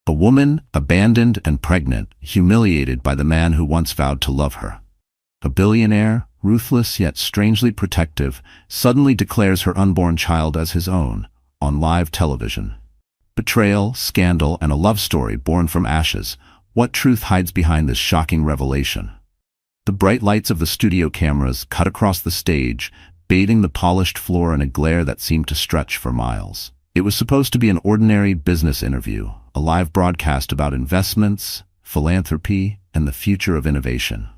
A woman, abandoned and pregnant, humiliated by the man who once vowed to love her. A billionaire, ruthless yet strangely protective, suddenly declares her unborn child as his own, on live television. Betrayal, scandal, and a love story born from ashes. What truth hides behind this shocking revelation? The bright lights of the studio cameras cut across the stage, bathing the polished floor in a glare that seemed to stretch for miles. It was supposed to be an ordinary business interview, a live broadcast about investments, philanthropy, and the future of innovation.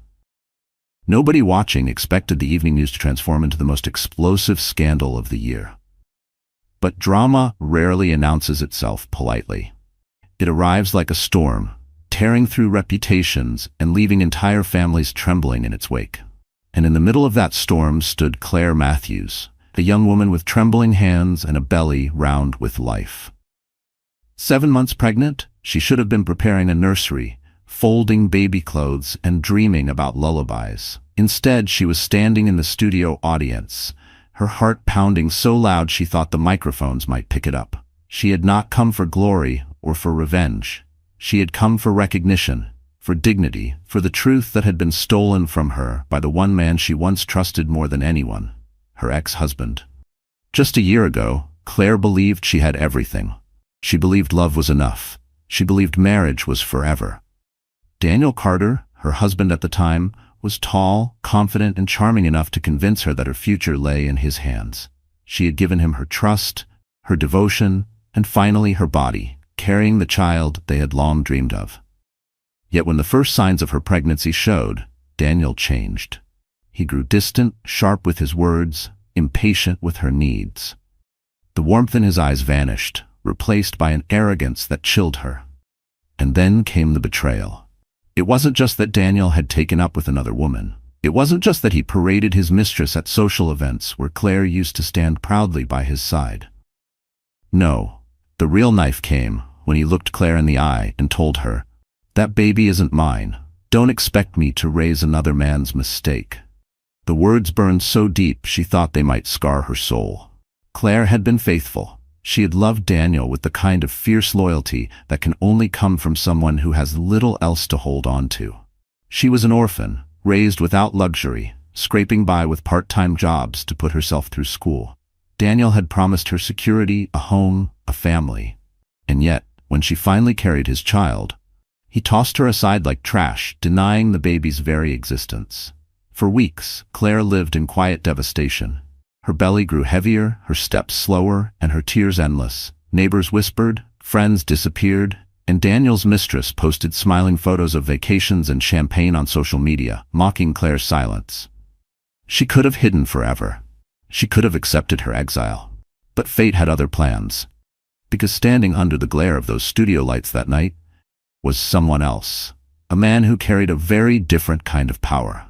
Nobody watching expected the evening news to transform into the most explosive scandal of the year. But drama rarely announces itself politely. It arrives like a storm, tearing through reputations and leaving entire families trembling in its wake. And in the middle of that storm stood Claire Matthews, a young woman with trembling hands and a belly round with life. 7 months pregnant, she should have been preparing a nursery, folding baby clothes and dreaming about lullabies. Instead, she was standing in the studio audience, her heart pounding so loud she thought the microphones might pick it up. She had not come for glory or for revenge. She had come for recognition, for dignity, for the truth that had been stolen from her by the one man she once trusted more than anyone, her ex-husband. Just a year ago, Claire believed she had everything. She believed love was enough. She believed marriage was forever. Daniel Carter, her husband at the time, was tall, confident, and charming enough to convince her that her future lay in his hands. She had given him her trust, her devotion, and finally her body, carrying the child they had long dreamed of. Yet when the first signs of her pregnancy showed, Daniel changed. He grew distant, sharp with his words, impatient with her needs. The warmth in his eyes vanished, replaced by an arrogance that chilled her. And then came the betrayal. It wasn't just that Daniel had taken up with another woman. It wasn't just that he paraded his mistress at social events where Claire used to stand proudly by his side. No, the real knife came when he looked Claire in the eye and told her, "That baby isn't mine. Don't expect me to raise another man's mistake." The words burned so deep she thought they might scar her soul. Claire had been faithful. She had loved Daniel with the kind of fierce loyalty that can only come from someone who has little else to hold on to. She was an orphan, raised without luxury, scraping by with part-time jobs to put herself through school. Daniel had promised her security, a home, a family. And yet, when she finally carried his child, he tossed her aside like trash, denying the baby's very existence. For weeks, Claire lived in quiet devastation. Her belly grew heavier, her steps slower, and her tears endless. Neighbors whispered, friends disappeared, and Daniel's mistress posted smiling photos of vacations and champagne on social media, mocking Claire's silence. She could have hidden forever. She could have accepted her exile. But fate had other plans. Because standing under the glare of those studio lights that night was someone else, a man who carried a very different kind of power.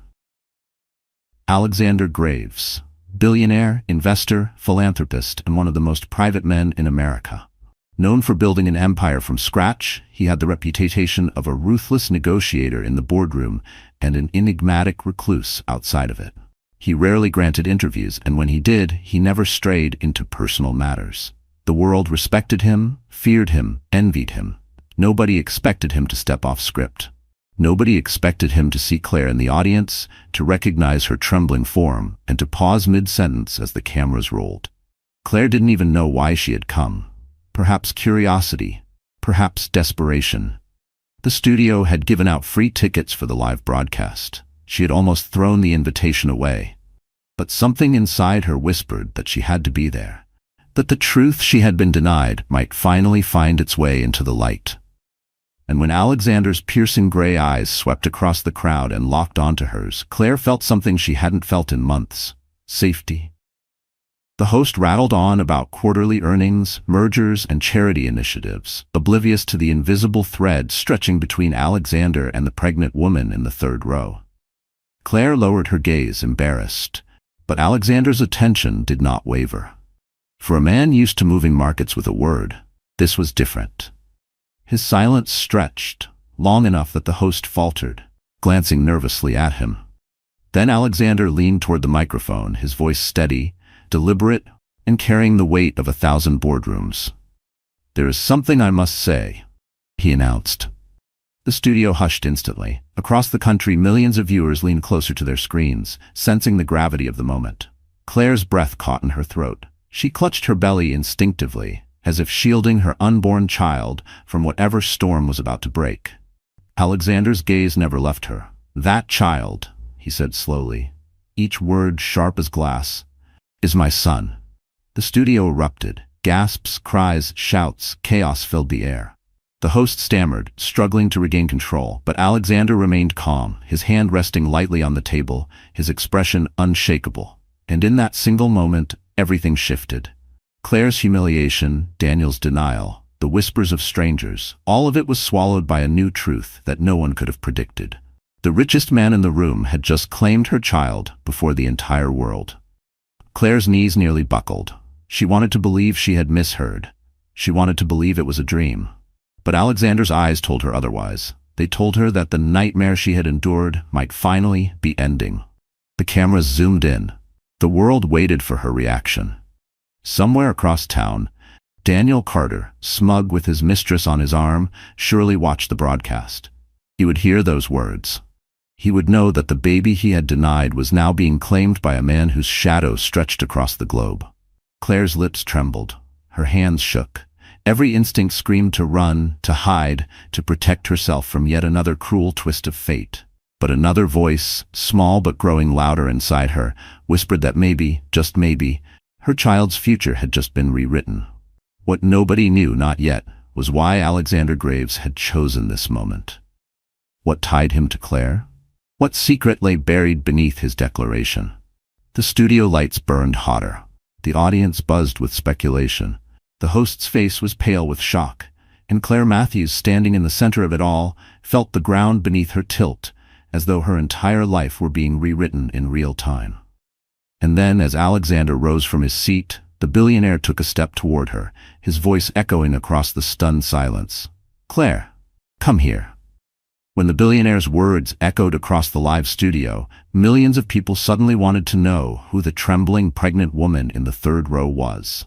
Alexander Graves. Billionaire, investor, philanthropist, and one of the most private men in America. Known for building an empire from scratch, he had the reputation of a ruthless negotiator in the boardroom and an enigmatic recluse outside of it. He rarely granted interviews, and when he did, he never strayed into personal matters. The world respected him, feared him, envied him. Nobody expected him to step off script. Nobody expected him to see Claire in the audience, to recognize her trembling form, and to pause mid-sentence as the cameras rolled. Claire didn't even know why she had come. Perhaps curiosity, perhaps desperation. The studio had given out free tickets for the live broadcast. She had almost thrown the invitation away. But something inside her whispered that she had to be there, that the truth she had been denied might finally find its way into the light. And when Alexander's piercing gray eyes swept across the crowd and locked onto hers, Claire felt something she hadn't felt in months: safety. The host rattled on about quarterly earnings, mergers, and charity initiatives, oblivious to the invisible thread stretching between Alexander and the pregnant woman in the third row. Claire lowered her gaze, embarrassed, but Alexander's attention did not waver. For a man used to moving markets with a word, this was different. His silence stretched, long enough that the host faltered, glancing nervously at him. Then Alexander leaned toward the microphone, his voice steady, deliberate, and carrying the weight of 1,000 boardrooms. "There is something I must say," he announced. The studio hushed instantly. Across the country, millions of viewers leaned closer to their screens, sensing the gravity of the moment. Claire's breath caught in her throat. She clutched her belly instinctively, as if shielding her unborn child from whatever storm was about to break. Alexander's gaze never left her. "That child," he said slowly, each word sharp as glass, "is my son." The studio erupted. Gasps, cries, shouts, chaos filled the air. The host stammered, struggling to regain control, but Alexander remained calm, his hand resting lightly on the table, his expression unshakable. And in that single moment, everything shifted. Claire's humiliation, Daniel's denial, the whispers of strangers, all of it was swallowed by a new truth that no one could have predicted. The richest man in the room had just claimed her child before the entire world. Claire's knees nearly buckled. She wanted to believe she had misheard. She wanted to believe it was a dream. But Alexander's eyes told her otherwise. They told her that the nightmare she had endured might finally be ending. The cameras zoomed in. The world waited for her reaction. Somewhere across town, Daniel Carter, smug with his mistress on his arm, surely watched the broadcast. He would hear those words. He would know that the baby he had denied was now being claimed by a man whose shadow stretched across the globe. Claire's lips trembled. Her hands shook. Every instinct screamed to run, to hide, to protect herself from yet another cruel twist of fate. But another voice, small but growing louder inside her, whispered that maybe, just maybe, her child's future had just been rewritten. What nobody knew, not yet, was why Alexander Graves had chosen this moment. What tied him to Claire? What secret lay buried beneath his declaration? The studio lights burned hotter. The audience buzzed with speculation. The host's face was pale with shock, and Claire Matthews, standing in the center of it all, felt the ground beneath her tilt, as though her entire life were being rewritten in real time. And then, as Alexander rose from his seat, the billionaire took a step toward her, his voice echoing across the stunned silence. "Claire, come here." When the billionaire's words echoed across the live studio, millions of people suddenly wanted to know who the trembling pregnant woman in the third row was.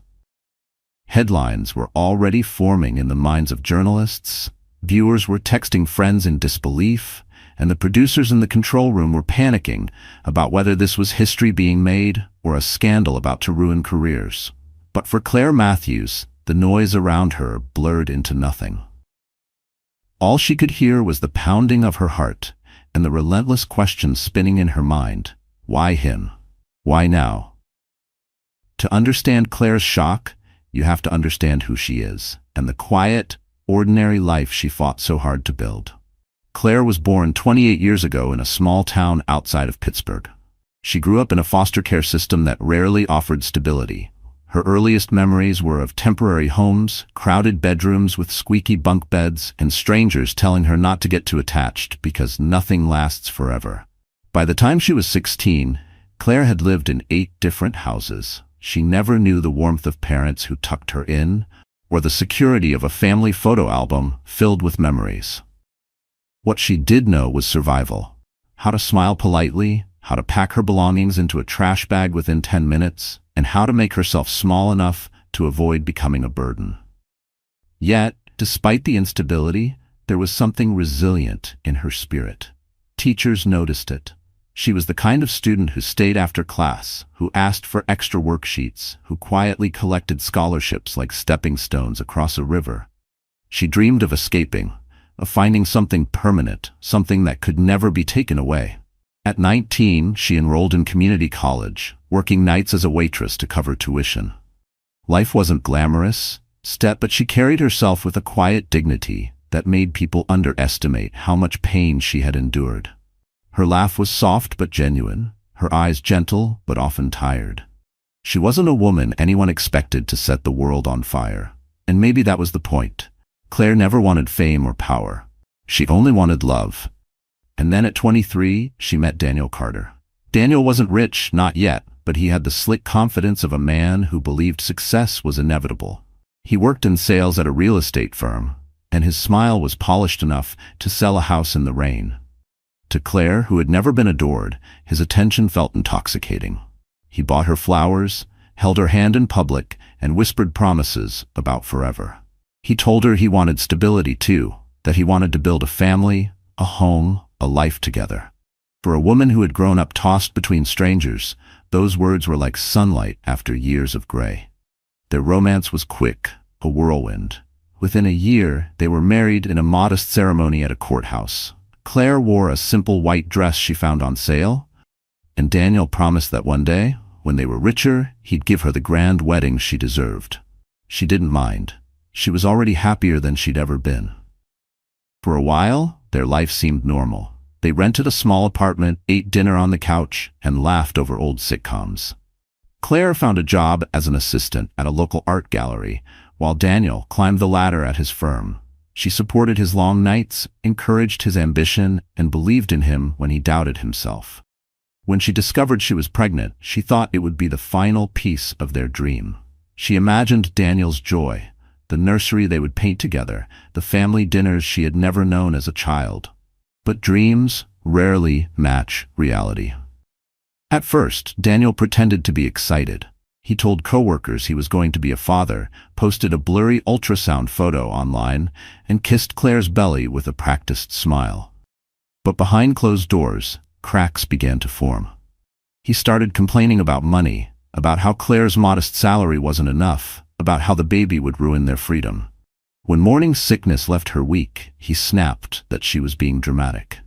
Headlines were already forming in the minds of journalists, viewers were texting friends in disbelief, and the producers in the control room were panicking about whether this was history being made or a scandal about to ruin careers. But for Claire Matthews, the noise around her blurred into nothing. All she could hear was the pounding of her heart and the relentless questions spinning in her mind. Why him? Why now? To understand Claire's shock, you have to understand who she is and the quiet, ordinary life she fought so hard to build. Claire was born 28 years ago in a small town outside of Pittsburgh. She grew up in a foster care system that rarely offered stability. Her earliest memories were of temporary homes, crowded bedrooms with squeaky bunk beds, and strangers telling her not to get too attached because nothing lasts forever. By the time she was 16, Claire had lived in 8 different houses. She never knew the warmth of parents who tucked her in, or the security of a family photo album filled with memories. What she did know was survival. How to smile politely, how to pack her belongings into a trash bag within 10 minutes, and how to make herself small enough to avoid becoming a burden. Yet, despite the instability, there was something resilient in her spirit. Teachers noticed it. She was the kind of student who stayed after class, who asked for extra worksheets, who quietly collected scholarships like stepping stones across a river. She dreamed of escaping, of finding something permanent, something that could never be taken away. At 19, she enrolled in community college, working nights as a waitress to cover tuition. Life wasn't glamorous, but she carried herself with a quiet dignity that made people underestimate how much pain she had endured. Her laugh was soft but genuine, her eyes gentle but often tired. She wasn't a woman anyone expected to set the world on fire, and maybe that was the point. Claire never wanted fame or power. She only wanted love. And then at 23, she met Daniel Carter. Daniel wasn't rich, not yet, but he had the slick confidence of a man who believed success was inevitable. He worked in sales at a real estate firm, and his smile was polished enough to sell a house in the rain. To Claire, who had never been adored, his attention felt intoxicating. He bought her flowers, held her hand in public, and whispered promises about forever. He told her he wanted stability too, that he wanted to build a family, a home, a life together. For a woman who had grown up tossed between strangers, those words were like sunlight after years of gray. Their romance was quick, a whirlwind. Within a year, they were married in a modest ceremony at a courthouse. Claire wore a simple white dress she found on sale, and Daniel promised that one day, when they were richer, he'd give her the grand wedding she deserved. She didn't mind. She was already happier than she'd ever been. For a while, their life seemed normal. They rented a small apartment, ate dinner on the couch, and laughed over old sitcoms. Claire found a job as an assistant at a local art gallery, while Daniel climbed the ladder at his firm. She supported his long nights, encouraged his ambition, and believed in him when he doubted himself. When she discovered she was pregnant, she thought it would be the final piece of their dream. She imagined Daniel's joy, the nursery they would paint together, the family dinners she had never known as a child. But dreams rarely match reality. At first, Daniel pretended to be excited. He told coworkers he was going to be a father, posted a blurry ultrasound photo online, and kissed Claire's belly with a practiced smile. But behind closed doors, cracks began to form. He started complaining about money, about how Claire's modest salary wasn't enough, about how the baby would ruin their freedom. When morning sickness left her weak, he snapped that she was being dramatic.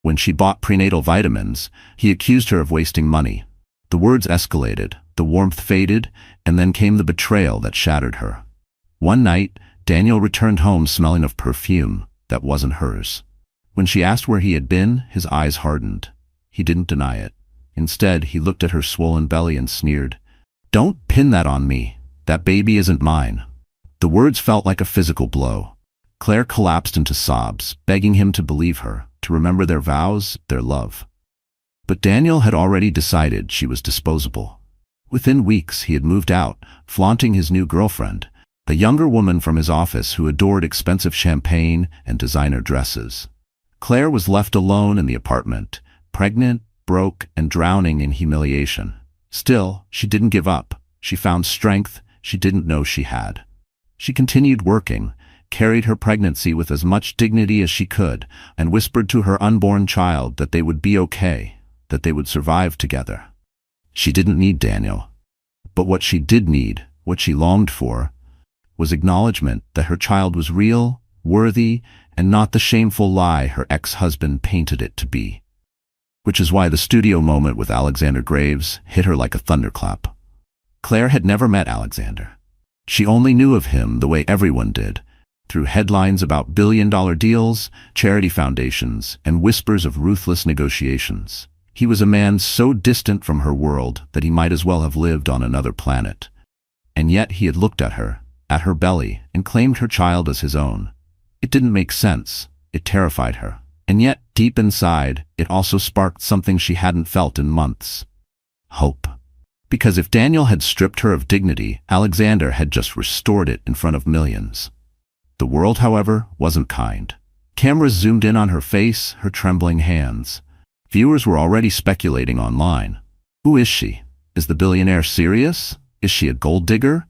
When she bought prenatal vitamins, he accused her of wasting money. The words escalated, the warmth faded, and then came the betrayal that shattered her. One night, Daniel returned home smelling of perfume that wasn't hers. When she asked where he had been, his eyes hardened. He didn't deny it. Instead, he looked at her swollen belly and sneered, "Don't pin that on me. That baby isn't mine." The words felt like a physical blow. Claire collapsed into sobs, begging him to believe her, to remember their vows, their love. But Daniel had already decided she was disposable. Within weeks, he had moved out, flaunting his new girlfriend, a younger woman from his office who adored expensive champagne and designer dresses. Claire was left alone in the apartment, pregnant, broke, and drowning in humiliation. Still, she didn't give up. She found strength she didn't know she had. She continued working, carried her pregnancy with as much dignity as she could, and whispered to her unborn child that they would be okay, that they would survive together. She didn't need Daniel. But what she did need, what she longed for, was acknowledgement that her child was real, worthy, and not the shameful lie her ex-husband painted it to be. Which is why the studio moment with Alexander Graves hit her like a thunderclap. Claire had never met Alexander. She only knew of him the way everyone did, through headlines about billion-dollar deals, charity foundations, and whispers of ruthless negotiations. He was a man so distant from her world that he might as well have lived on another planet. And yet he had looked at her belly, and claimed her child as his own. It didn't make sense. It terrified her. And yet, deep inside, it also sparked something she hadn't felt in months. Hope. Because if Daniel had stripped her of dignity, Alexander had just restored it in front of millions. The world, however, wasn't kind. Cameras zoomed in on her face, her trembling hands. Viewers were already speculating online. Who is she? Is the billionaire serious? Is she a gold digger?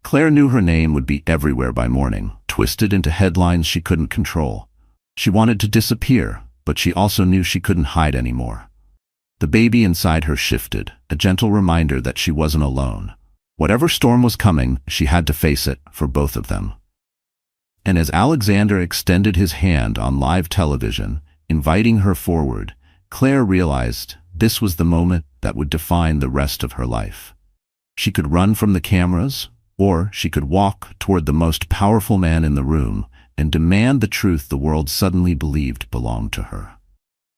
Claire knew her name would be everywhere by morning, twisted into headlines she couldn't control. She wanted to disappear, but she also knew she couldn't hide anymore. The baby inside her shifted, a gentle reminder that she wasn't alone. Whatever storm was coming, she had to face it for both of them. And as Alexander extended his hand on live television, inviting her forward, Claire realized this was the moment that would define the rest of her life. She could run from the cameras, or she could walk toward the most powerful man in the room and demand the truth the world suddenly believed belonged to her.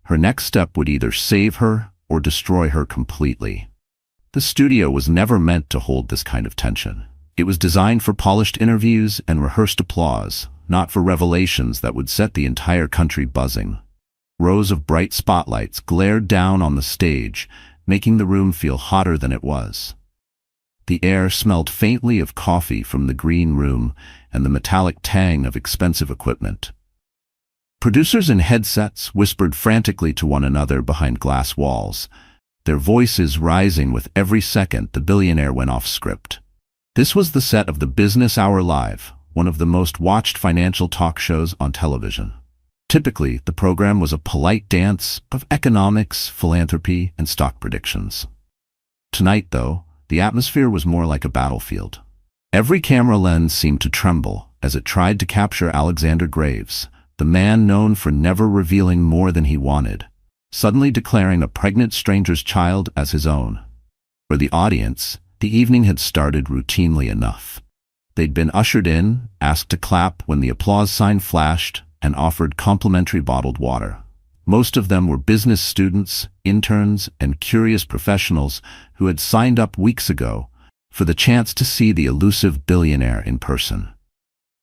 Her next step would either save her or destroy her completely. The studio was never meant to hold this kind of tension. It was designed for polished interviews and rehearsed applause, not for revelations that would set the entire country buzzing. Rows of bright spotlights glared down on the stage, making the room feel hotter than it was. The air smelled faintly of coffee from the green room and the metallic tang of expensive equipment. Producers in headsets whispered frantically to one another behind glass walls, their voices rising with every second the billionaire went off script. This was the set of the Business Hour Live, one of the most watched financial talk shows on television. Typically, the program was a polite dance of economics, philanthropy, and stock predictions. Tonight, though, the atmosphere was more like a battlefield. Every camera lens seemed to tremble as it tried to capture Alexander Graves, the man known for never revealing more than he wanted, suddenly declaring a pregnant stranger's child as his own. For the audience, the evening had started routinely enough. They'd been ushered in, asked to clap when the applause sign flashed, and offered complimentary bottled water. Most of them were business students, interns, and curious professionals who had signed up weeks ago for the chance to see the elusive billionaire in person.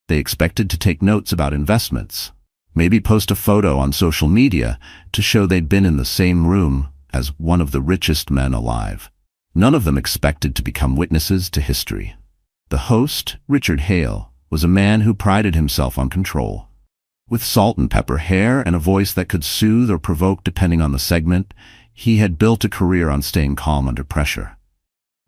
They expected to take notes about investments, maybe post a photo on social media to show they'd been in the same room as one of the richest men alive. None of them expected to become witnesses to history. The host, Richard Hale, was a man who prided himself on control. With salt and pepper hair and a voice that could soothe or provoke depending on the segment, he had built a career on staying calm under pressure.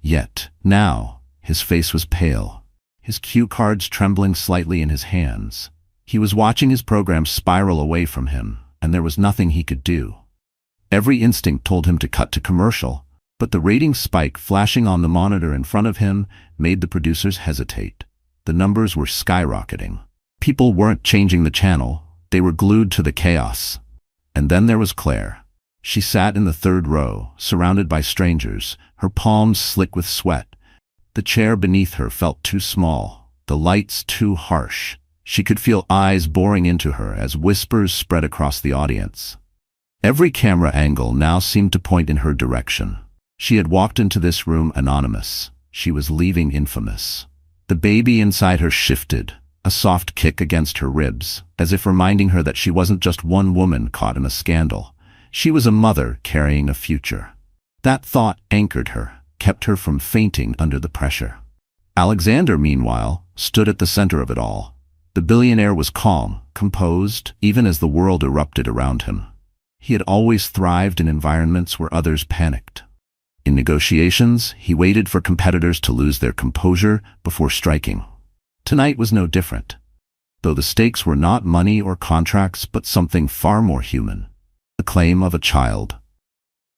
Yet, now, his face was pale, his cue cards trembling slightly in his hands. He was watching his program spiral away from him, and there was nothing he could do. Every instinct told him to cut to commercial, but the rating spike flashing on the monitor in front of him made the producers hesitate. The numbers were skyrocketing. People weren't changing the channel, they were glued to the chaos. And then there was Claire. She sat in the third row, surrounded by strangers, her palms slick with sweat. The chair beneath her felt too small, the lights too harsh. She could feel eyes boring into her as whispers spread across the audience. Every camera angle now seemed to point in her direction. She had walked into this room anonymous. She was leaving infamous. The baby inside her shifted, a soft kick against her ribs, as if reminding her that she wasn't just one woman caught in a scandal. She was a mother carrying a future. That thought anchored her, kept her from fainting under the pressure. Alexander, meanwhile, stood at the center of it all. The billionaire was calm, composed, even as the world erupted around him. He had always thrived in environments where others panicked. In negotiations, he waited for competitors to lose their composure before striking. Tonight was no different, though the stakes were not money or contracts but something far more human, the claim of a child.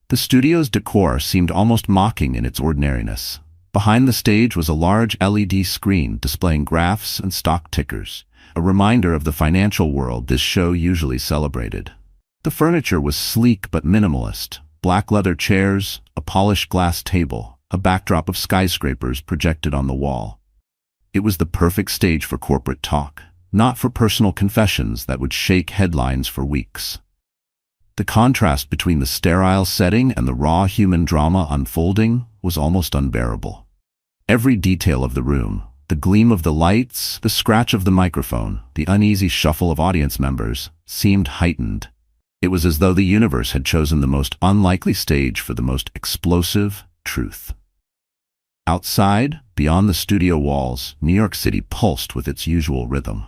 The studio's decor seemed almost mocking in its ordinariness. Behind the stage was a large LED screen displaying graphs and stock tickers, a reminder of the financial world this show usually celebrated. The furniture was sleek but minimalist, black leather chairs, a polished glass table, a backdrop of skyscrapers projected on the wall. It was the perfect stage for corporate talk, not for personal confessions that would shake headlines for weeks. The contrast between the sterile setting and the raw human drama unfolding was almost unbearable. Every detail of the room, the gleam of the lights, the scratch of the microphone, the uneasy shuffle of audience members, seemed heightened. It was as though the universe had chosen the most unlikely stage for the most explosive truth. Outside, beyond the studio walls, New York City pulsed with its usual rhythm.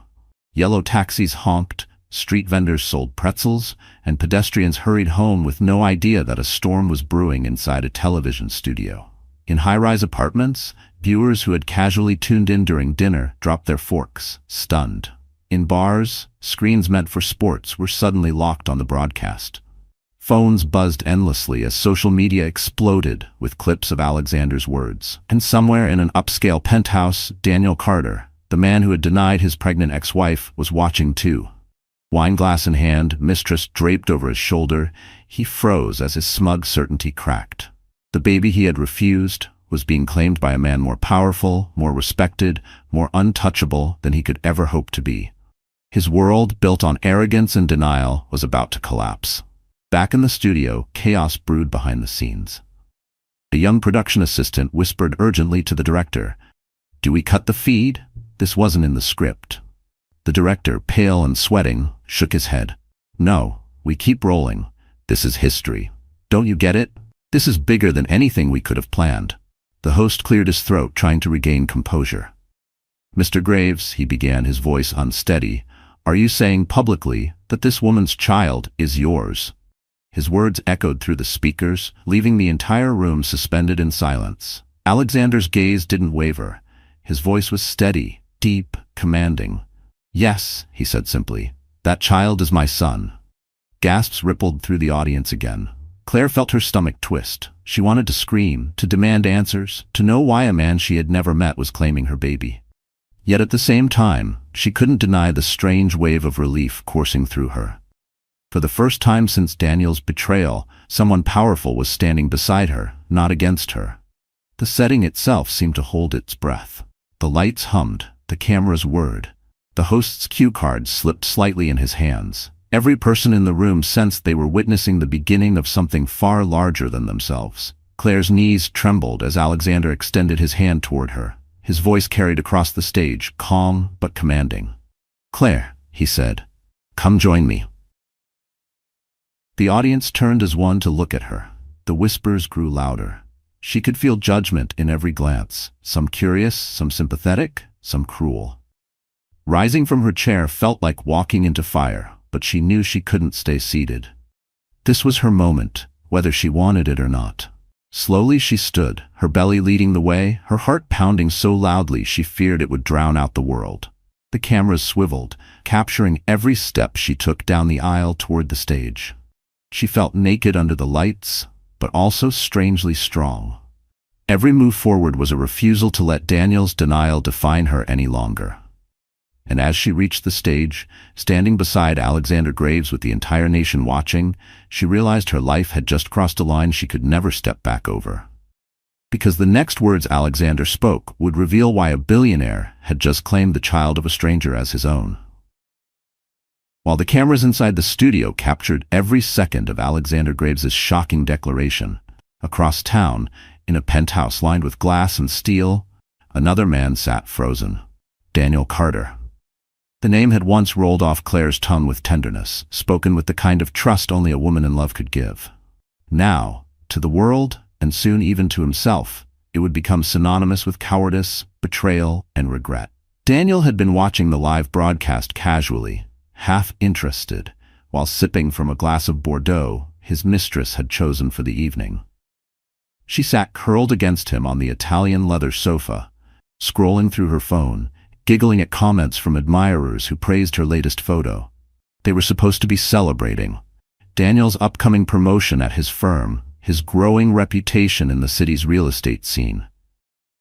Yellow taxis honked, street vendors sold pretzels, and pedestrians hurried home with no idea that a storm was brewing inside a television studio. In high-rise apartments, viewers who had casually tuned in during dinner dropped their forks, stunned. In bars, screens meant for sports were suddenly locked on the broadcast. Phones buzzed endlessly as social media exploded with clips of Alexander's words. And somewhere in an upscale penthouse, Daniel Carter, the man who had denied his pregnant ex-wife, was watching too. Wineglass in hand, mistress draped over his shoulder, he froze as his smug certainty cracked. The baby he had refused was being claimed by a man more powerful, more respected, more untouchable than he could ever hope to be. His world, built on arrogance and denial, was about to collapse. Back in the studio, chaos brewed behind the scenes. A young production assistant whispered urgently to the director, "Do we cut the feed? This wasn't in the script." The director, pale and sweating, shook his head. "No, we keep rolling. This is history. Don't you get it? This is bigger than anything we could have planned." The host cleared his throat, trying to regain composure. "Mr. Graves," he began, his voice unsteady, "are you saying publicly that this woman's child is yours?" His words echoed through the speakers, leaving the entire room suspended in silence. Alexander's gaze didn't waver. His voice was steady, deep, commanding. "Yes," he said simply. "That child is my son." Gasps rippled through the audience again. Claire felt her stomach twist. She wanted to scream, to demand answers, to know why a man she had never met was claiming her baby. Yet at the same time, she couldn't deny the strange wave of relief coursing through her. For the first time since Daniel's betrayal, someone powerful was standing beside her, not against her. The setting itself seemed to hold its breath. The lights hummed, the cameras whirred. The host's cue card slipped slightly in his hands. Every person in the room sensed they were witnessing the beginning of something far larger than themselves. Claire's knees trembled as Alexander extended his hand toward her. His voice carried across the stage, calm but commanding. "Claire," he said, "come join me." The audience turned as one to look at her. The whispers grew louder. She could feel judgment in every glance, some curious, some sympathetic, some cruel. Rising from her chair felt like walking into fire, but she knew she couldn't stay seated. This was her moment, whether she wanted it or not. Slowly she stood, her belly leading the way, her heart pounding so loudly she feared it would drown out the world. The cameras swiveled, capturing every step she took down the aisle toward the stage. She felt naked under the lights, but also strangely strong. Every move forward was a refusal to let Daniel's denial define her any longer. And as she reached the stage, standing beside Alexander Graves with the entire nation watching, she realized her life had just crossed a line she could never step back over. Because the next words Alexander spoke would reveal why a billionaire had just claimed the child of a stranger as his own. While the cameras inside the studio captured every second of Alexander Graves's shocking declaration, across town, in a penthouse lined with glass and steel, another man sat frozen. Daniel Carter. The name had once rolled off Claire's tongue with tenderness, spoken with the kind of trust only a woman in love could give. Now, to the world, and soon even to himself, it would become synonymous with cowardice, betrayal, and regret. Daniel had been watching the live broadcast casually, half interested, while sipping from a glass of Bordeaux his mistress had chosen for the evening. She sat curled against him on the Italian leather sofa, scrolling through her phone, giggling at comments from admirers who praised her latest photo. They were supposed to be celebrating Daniel's upcoming promotion at his firm, his growing reputation in the city's real estate scene.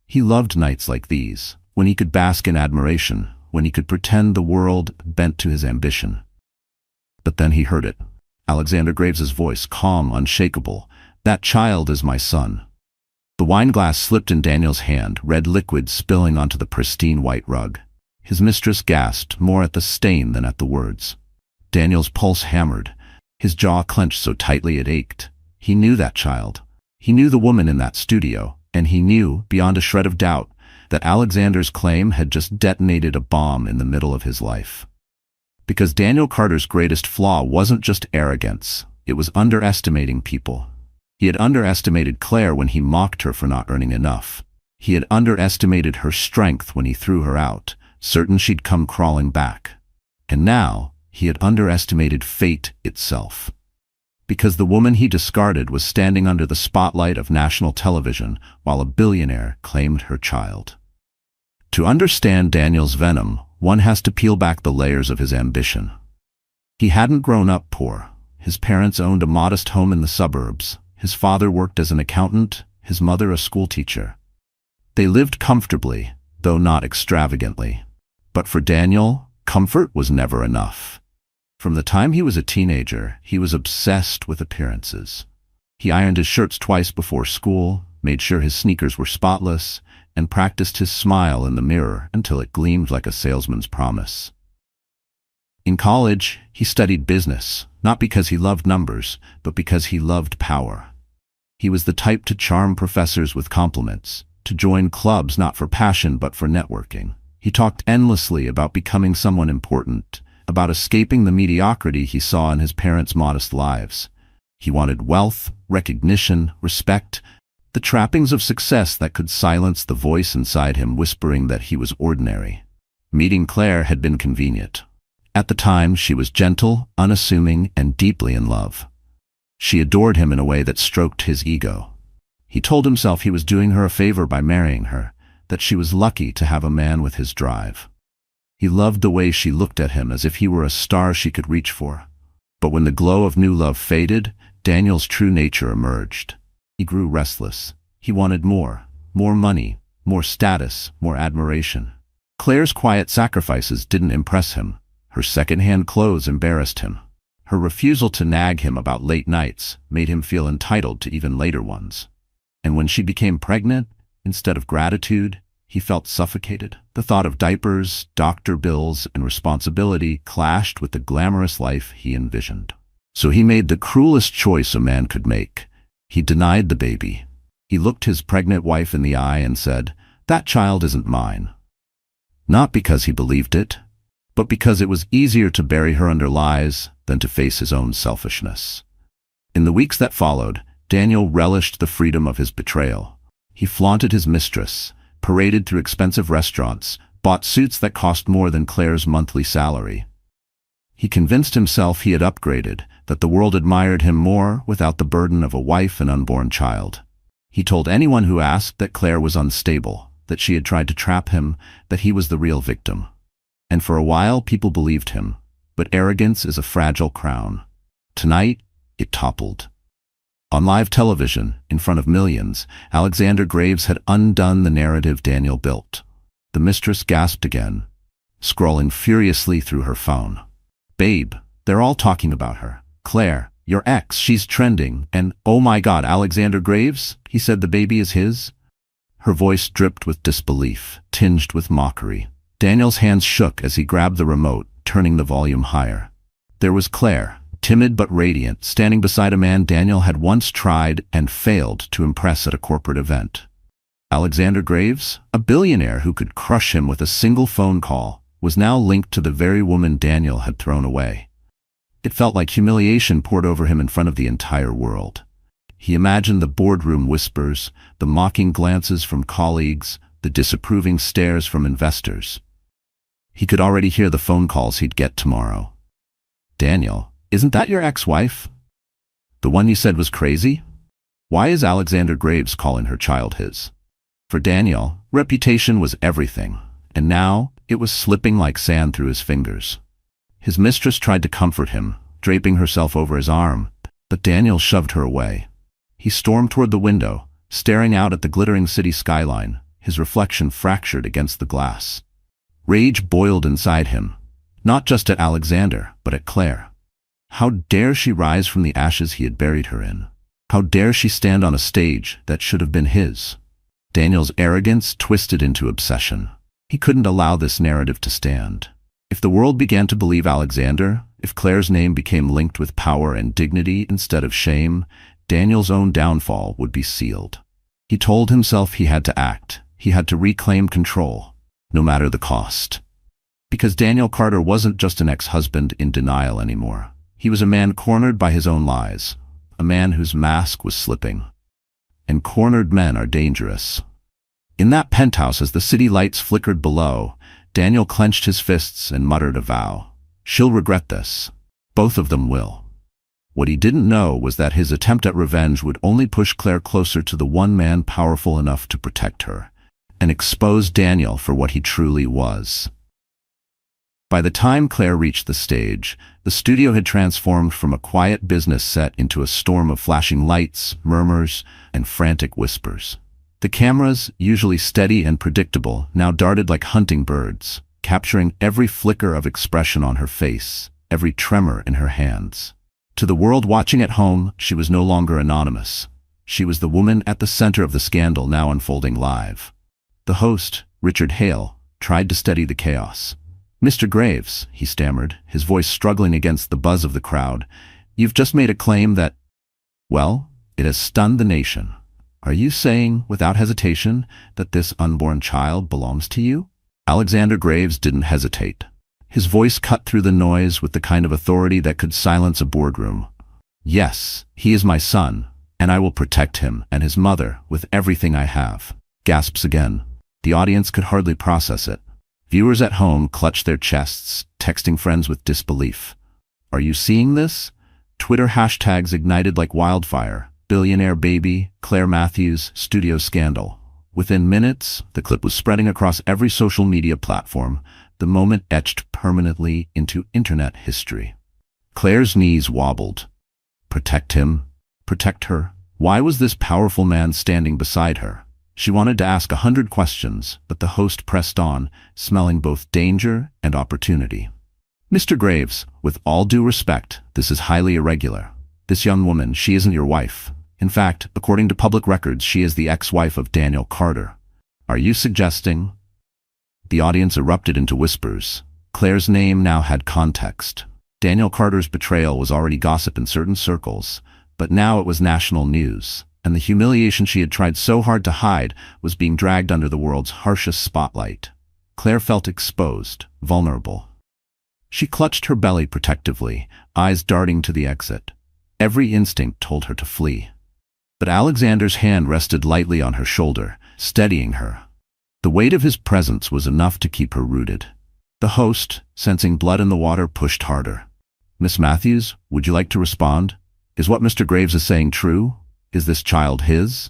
He loved nights like these, when he could bask in admiration, when he could pretend the world bent to his ambition. But then he heard it. Alexander Graves's voice, calm, unshakable. "That child is my son." The wine glass slipped in Daniel's hand, red liquid spilling onto the pristine white rug. His mistress gasped, more at the stain than at the words. Daniel's pulse hammered, his jaw clenched so tightly it ached. He knew that child. He knew the woman in that studio, and he knew, beyond a shred of doubt, that Alexander's claim had just detonated a bomb in the middle of his life. Because Daniel Carter's greatest flaw wasn't just arrogance, it was underestimating people. He had underestimated Claire when he mocked her for not earning enough. He had underestimated her strength when he threw her out, certain she'd come crawling back. And now, he had underestimated fate itself. Because the woman he discarded was standing under the spotlight of national television while a billionaire claimed her child. To understand Daniel's venom, one has to peel back the layers of his ambition. He hadn't grown up poor. His parents owned a modest home in the suburbs. His father worked as an accountant, his mother a schoolteacher. They lived comfortably, though not extravagantly. But for Daniel, comfort was never enough. From the time he was a teenager, he was obsessed with appearances. He ironed his shirts twice before school, made sure his sneakers were spotless, and practiced his smile in the mirror until it gleamed like a salesman's promise. In college, he studied business, not because he loved numbers, but because he loved power. He was the type to charm professors with compliments, to join clubs not for passion but for networking. He talked endlessly about becoming someone important, about escaping the mediocrity he saw in his parents' modest lives. He wanted wealth, recognition, respect, the trappings of success that could silence the voice inside him whispering that he was ordinary. Meeting Claire had been convenient. At the time, she was gentle, unassuming, and deeply in love. She adored him in a way that stroked his ego. He told himself he was doing her a favor by marrying her, that she was lucky to have a man with his drive. He loved the way she looked at him as if he were a star she could reach for. But when the glow of new love faded, Daniel's true nature emerged. He grew restless. He wanted more money, more status, more admiration. Claire's quiet sacrifices didn't impress him. Her second-hand clothes embarrassed him. Her refusal to nag him about late nights made him feel entitled to even later ones. And when she became pregnant, instead of gratitude, he felt suffocated. The thought of diapers, doctor bills, and responsibility clashed with the glamorous life he envisioned. So he made the cruelest choice a man could make. He denied the baby. He looked his pregnant wife in the eye and said, "That child isn't mine." Not because he believed it, but because it was easier to bury her under lies than to face his own selfishness. In the weeks that followed, Daniel relished the freedom of his betrayal. He flaunted his mistress, paraded through expensive restaurants, bought suits that cost more than Claire's monthly salary. He convinced himself he had upgraded, that the world admired him more without the burden of a wife and unborn child. He told anyone who asked that Claire was unstable, that she had tried to trap him, that he was the real victim. And for a while people believed him, but arrogance is a fragile crown. Tonight, it toppled. On live television, in front of millions, Alexander Graves had undone the narrative Daniel built. The mistress gasped again, scrolling furiously through her phone. "Babe, they're all talking about her. Claire, your ex, she's trending, and oh my God, Alexander Graves? He said the baby is his?" Her voice dripped with disbelief, tinged with mockery. Daniel's hands shook as he grabbed the remote, turning the volume higher. There was Claire, timid but radiant, standing beside a man Daniel had once tried and failed to impress at a corporate event. Alexander Graves, a billionaire who could crush him with a single phone call, was now linked to the very woman Daniel had thrown away. It felt like humiliation poured over him in front of the entire world. He imagined the boardroom whispers, the mocking glances from colleagues, the disapproving stares from investors. He could already hear the phone calls he'd get tomorrow. "Daniel, isn't that your ex-wife? The one you said was crazy? Why is Alexander Graves calling her child his?" For Daniel, reputation was everything, and now it was slipping like sand through his fingers. His mistress tried to comfort him, draping herself over his arm, but Daniel shoved her away. He stormed toward the window, staring out at the glittering city skyline, his reflection fractured against the glass. Rage boiled inside him, not just at Alexander, but at Claire. How dare she rise from the ashes he had buried her in? How dare she stand on a stage that should have been his? Daniel's arrogance twisted into obsession. He couldn't allow this narrative to stand. If the world began to believe Alexander, if Claire's name became linked with power and dignity instead of shame, Daniel's own downfall would be sealed. He told himself he had to act. He had to reclaim control, no matter the cost. Because Daniel Carter wasn't just an ex-husband in denial anymore. He was a man cornered by his own lies, a man whose mask was slipping. And cornered men are dangerous. In that penthouse, as the city lights flickered below, Daniel clenched his fists and muttered a vow. "She'll regret this. Both of them will." What he didn't know was that his attempt at revenge would only push Claire closer to the one man powerful enough to protect her, and expose Daniel for what he truly was. By the time Claire reached the stage, the studio had transformed from a quiet business set into a storm of flashing lights, murmurs, and frantic whispers. The cameras, usually steady and predictable, now darted like hunting birds, capturing every flicker of expression on her face, every tremor in her hands. To the world watching at home, she was no longer anonymous. She was the woman at the center of the scandal now unfolding live. The host, Richard Hale, tried to steady the chaos. "Mr. Graves," he stammered, his voice struggling against the buzz of the crowd, "you've just made a claim that, well, it has stunned the nation. Are you saying, without hesitation, that this unborn child belongs to you?" Alexander Graves didn't hesitate. His voice cut through the noise with the kind of authority that could silence a boardroom. "Yes, he is my son, and I will protect him and his mother with everything I have." Gasps again. The audience could hardly process it. Viewers at home clutched their chests, texting friends with disbelief. "Are you seeing this?" Twitter hashtags ignited like wildfire. Billionaire baby, Claire Matthews, studio scandal. Within minutes, the clip was spreading across every social media platform. the moment etched permanently into internet history. Claire's knees wobbled. Protect him? Protect her? Why was this powerful man standing beside her? She wanted to ask 100 questions, but the host pressed on, smelling both danger and opportunity. Mr. Graves, with all due respect, this is highly irregular. This young woman, she isn't your wife. In fact, according to public records, she is the ex-wife of Daniel Carter. Are you suggesting? The audience erupted into whispers. Claire's name now had context. Daniel Carter's betrayal was already gossip in certain circles, but now it was national news, and the humiliation she had tried so hard to hide was being dragged under the world's harshest spotlight. Claire felt exposed, vulnerable. She clutched her belly protectively, eyes darting to the exit. Every instinct told her to flee. But Alexander's hand rested lightly on her shoulder, steadying her. The weight of his presence was enough to keep her rooted. The host, sensing blood in the water, pushed harder. Miss Matthews, would you like to respond? Is what Mr. Graves is saying true? Is this child his?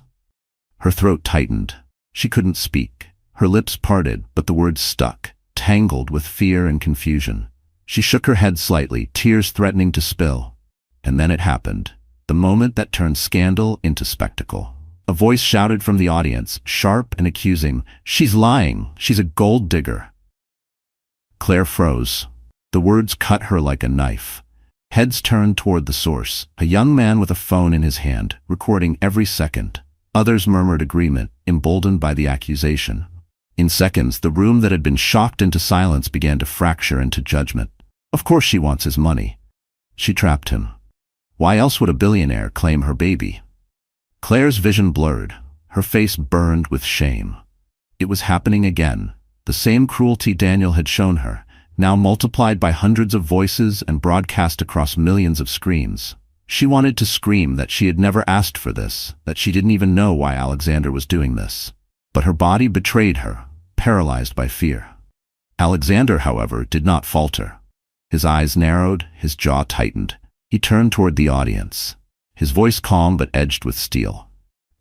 Her throat tightened. She couldn't speak. Her lips parted, but the words stuck, tangled with fear and confusion. She shook her head slightly, tears threatening to spill. And then it happened. The moment that turned scandal into spectacle. A voice shouted from the audience, sharp and accusing, "She's lying! She's a gold digger!" Claire froze. The words cut her like a knife. Heads turned toward the source, a young man with a phone in his hand, recording every second. Others murmured agreement, emboldened by the accusation. In seconds, the room that had been shocked into silence began to fracture into judgment. Of course she wants his money. She trapped him. Why else would a billionaire claim her baby? Claire's vision blurred. Her face burned with shame. It was happening again. The same cruelty Daniel had shown her, now multiplied by hundreds of voices and broadcast across millions of screens. She wanted to scream that she had never asked for this, that she didn't even know why Alexander was doing this. But her body betrayed her, paralyzed by fear. Alexander, however, did not falter. His eyes narrowed, his jaw tightened. He turned toward the audience, his voice calm but edged with steel.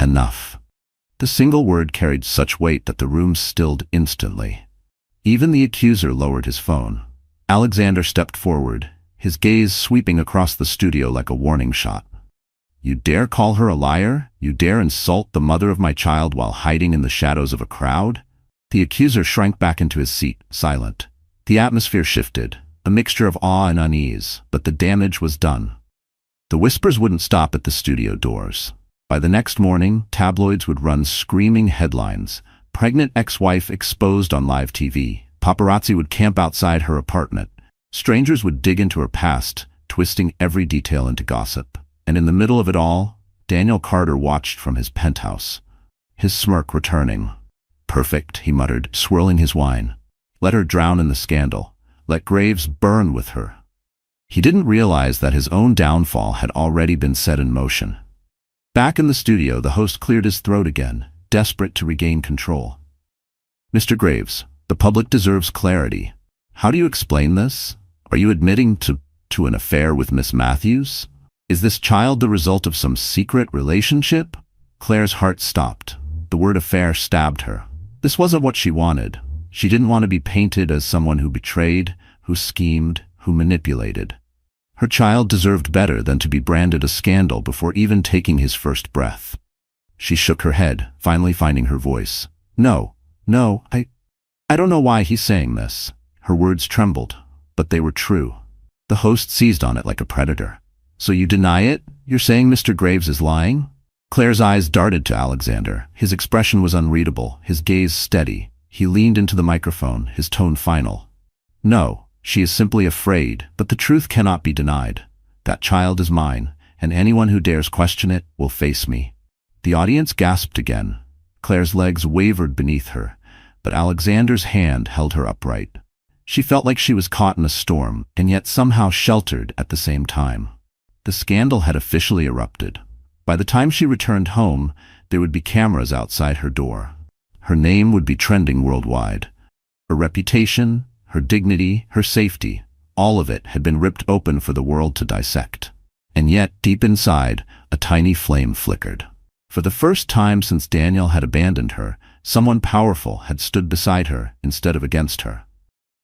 Enough. The single word carried such weight that the room stilled instantly. Even the accuser lowered his phone. Alexander stepped forward, his gaze sweeping across the studio like a warning shot. You dare call her a liar? You dare insult the mother of my child while hiding in the shadows of a crowd? The accuser shrank back into his seat, silent. The atmosphere shifted. A mixture of awe and unease, but the damage was done. The whispers wouldn't stop at the studio doors. By the next morning, tabloids would run screaming headlines. Pregnant ex-wife exposed on live TV. Paparazzi would camp outside her apartment. Strangers would dig into her past, twisting every detail into gossip. And in the middle of it all, Daniel Carter watched from his penthouse, his smirk returning. Perfect, he muttered, swirling his wine. Let her drown in the scandal. Let Graves burn with her. He didn't realize that his own downfall had already been set in motion. Back in the studio, the host cleared his throat again, desperate to regain control. Mr. Graves, the public deserves clarity. How do you explain this? Are you admitting to an affair with Miss Matthews? Is this child the result of some secret relationship? Claire's heart stopped. The word affair stabbed her. This wasn't what she wanted. She didn't want to be painted as someone who betrayed, who schemed, who manipulated. Her child deserved better than to be branded a scandal before even taking his first breath. She shook her head, finally finding her voice. No, I don't know why he's saying this. Her words trembled, but they were true. The host seized on it like a predator. So you deny it? You're saying Mr. Graves is lying? Claire's eyes darted to Alexander. His expression was unreadable, his gaze steady. He leaned into the microphone, his tone final. No, she is simply afraid, but the truth cannot be denied. That child is mine, and anyone who dares question it will face me. The audience gasped again. Claire's legs wavered beneath her, but Alexander's hand held her upright. She felt like she was caught in a storm, and yet somehow sheltered at the same time. The scandal had officially erupted. By the time she returned home, there would be cameras outside her door. Her name would be trending worldwide. Her reputation, her dignity, her safety, all of it had been ripped open for the world to dissect. And yet, deep inside, a tiny flame flickered. For the first time since Daniel had abandoned her, someone powerful had stood beside her instead of against her.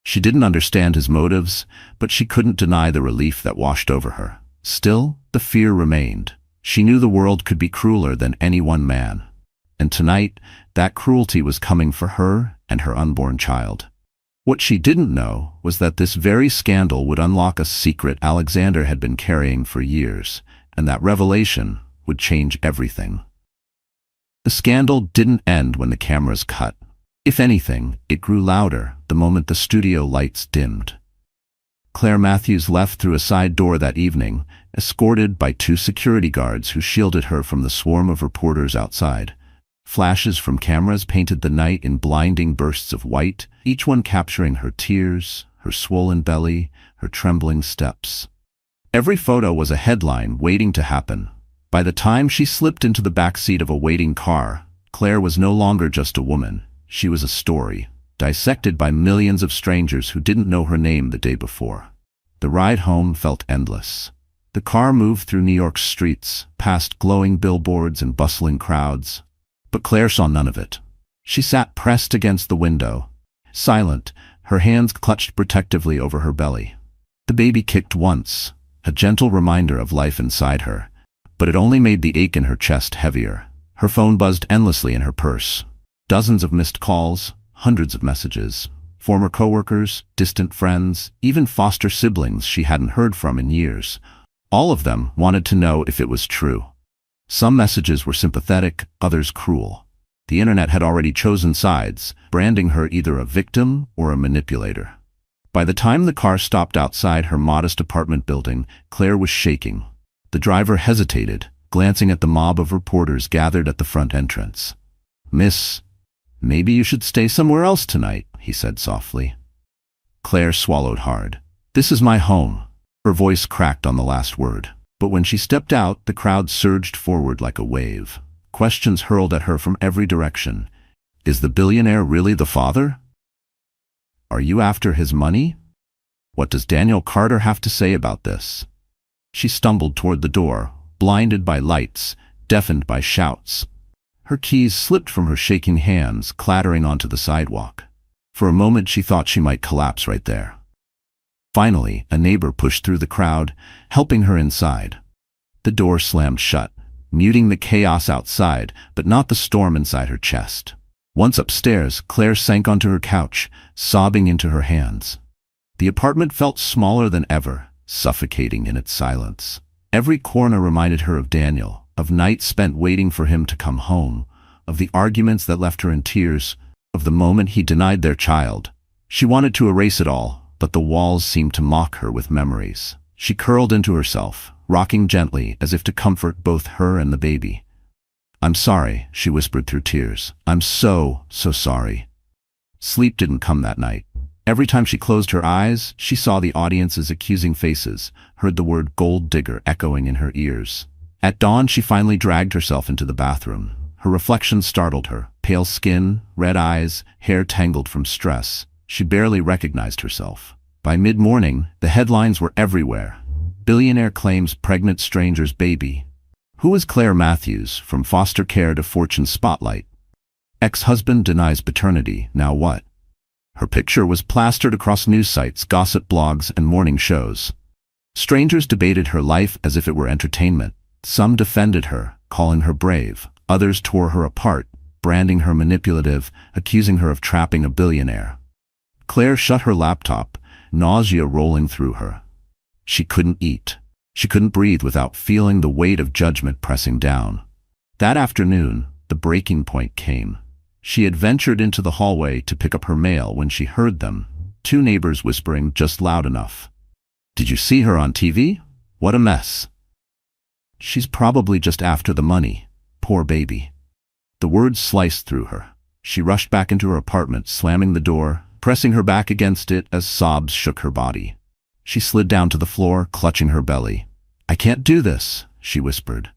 She didn't understand his motives, but she couldn't deny the relief that washed over her. Still, the fear remained. She knew the world could be crueler than any one man. And tonight, that cruelty was coming for her and her unborn child. What she didn't know was that this very scandal would unlock a secret Alexander had been carrying for years, and that revelation would change everything. The scandal didn't end when the cameras cut. If anything, it grew louder the moment the studio lights dimmed. Claire Matthews left through a side door that evening, escorted by 2 security guards who shielded her from the swarm of reporters outside. Flashes from cameras painted the night in blinding bursts of white, each one capturing her tears, her swollen belly, her trembling steps. Every photo was a headline waiting to happen. By the time she slipped into the back seat of a waiting car, Claire was no longer just a woman. She was a story, dissected by millions of strangers who didn't know her name the day before. The ride home felt endless. The car moved through New York's streets, past glowing billboards and bustling crowds. But Claire saw none of it. She sat pressed against the window, silent, her hands clutched protectively over her belly. The baby kicked once, a gentle reminder of life inside her, but it only made the ache in her chest heavier. Her phone buzzed endlessly in her purse. Dozens of missed calls, hundreds of messages. Former coworkers, distant friends, even foster siblings she hadn't heard from in years. All of them wanted to know if it was true. Some messages were sympathetic, others cruel. The internet had already chosen sides, branding her either a victim or a manipulator. By the time the car stopped outside her modest apartment building, Claire was shaking. The driver hesitated, glancing at the mob of reporters gathered at the front entrance. "Miss, maybe you should stay somewhere else tonight," he said softly. Claire swallowed hard. "This is my home." Her voice cracked on the last word. But when she stepped out, the crowd surged forward like a wave. Questions hurled at her from every direction. Is the billionaire really the father? Are you after his money? What does Daniel Carter have to say about this? She stumbled toward the door, blinded by lights, deafened by shouts. Her keys slipped from her shaking hands, clattering onto the sidewalk. For a moment she thought she might collapse right there. Finally, a neighbor pushed through the crowd, helping her inside. The door slammed shut, muting the chaos outside, but not the storm inside her chest. Once upstairs, Claire sank onto her couch, sobbing into her hands. The apartment felt smaller than ever, suffocating in its silence. Every corner reminded her of Daniel, of nights spent waiting for him to come home, of the arguments that left her in tears, of the moment he denied their child. She wanted to erase it all, but the walls seemed to mock her with memories. She curled into herself, rocking gently as if to comfort both her and the baby. "I'm sorry," she whispered through tears. "I'm so sorry." Sleep didn't come that night. Every time she closed her eyes, she saw the audience's accusing faces, heard the word gold digger echoing in her ears. At dawn, she finally dragged herself into the bathroom. Her reflection startled her. Pale skin, red eyes, hair tangled from stress. She barely recognized herself. By mid-morning, the headlines were everywhere. Billionaire claims pregnant stranger's baby. Who is Claire Matthews, from foster care to Fortune's spotlight? Ex-husband denies paternity, now what? Her picture was plastered across news sites, gossip blogs, and morning shows. Strangers debated her life as if it were entertainment. Some defended her, calling her brave. Others tore her apart, branding her manipulative, accusing her of trapping a billionaire. Claire shut her laptop, nausea rolling through her. She couldn't eat. She couldn't breathe without feeling the weight of judgment pressing down. That afternoon, the breaking point came. She had ventured into the hallway to pick up her mail when she heard them, 2 neighbors whispering just loud enough. "Did you see her on TV? What a mess." "She's probably just after the money. Poor baby." The words sliced through her. She rushed back into her apartment, slamming the door, pressing her back against it as sobs shook her body. She slid down to the floor, clutching her belly. "I can't do this," she whispered.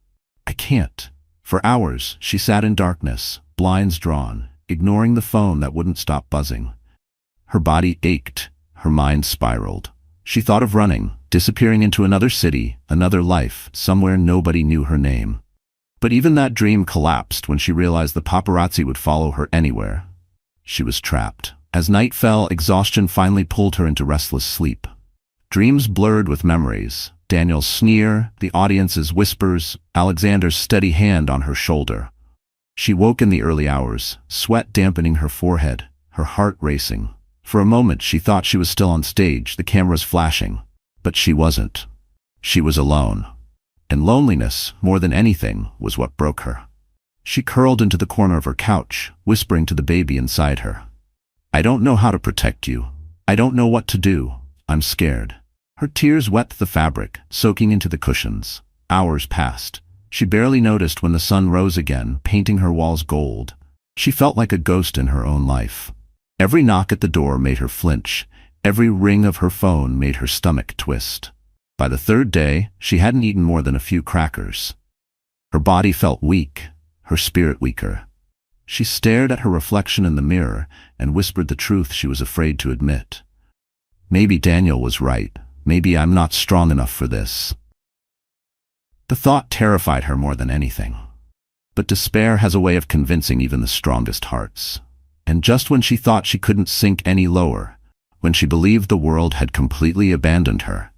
"I can't." For hours, she sat in darkness, blinds drawn, ignoring the phone that wouldn't stop buzzing. Her body ached, her mind spiraled. She thought of running, disappearing into another city, another life, somewhere nobody knew her name. But even that dream collapsed when she realized the paparazzi would follow her anywhere. She was trapped. As night fell, exhaustion finally pulled her into restless sleep. Dreams blurred with memories. Daniel's sneer, the audience's whispers, Alexander's steady hand on her shoulder. She woke in the early hours, sweat dampening her forehead, her heart racing. For a moment she thought she was still on stage, the cameras flashing. But she wasn't. She was alone. And loneliness, more than anything, was what broke her. She curled into the corner of her couch, whispering to the baby inside her. "I don't know how to protect you. I don't know what to do. I'm scared." Her tears wet the fabric, soaking into the cushions. Hours passed. She barely noticed when the sun rose again, painting her walls gold. She felt like a ghost in her own life. Every knock at the door made her flinch. Every ring of her phone made her stomach twist. By the third day, she hadn't eaten more than a few crackers. Her body felt weak, her spirit weaker. She stared at her reflection in the mirror and whispered the truth she was afraid to admit. Maybe Daniel was right. Maybe I'm not strong enough for this. The thought terrified her more than anything. But despair has a way of convincing even the strongest hearts. And just when she thought she couldn't sink any lower, when she believed the world had completely abandoned her,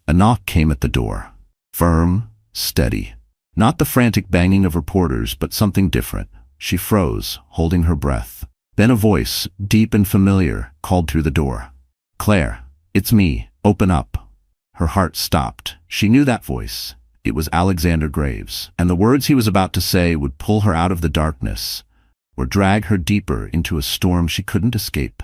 a knock came at the door. Firm, steady. Not the frantic banging of reporters, but something different. She froze, holding her breath. Then a voice, deep and familiar, called through the door. "Claire, it's me. Open up." Her heart stopped. She knew that voice. It was Alexander Graves, and the words he was about to say would pull her out of the darkness, or drag her deeper into a storm she couldn't escape.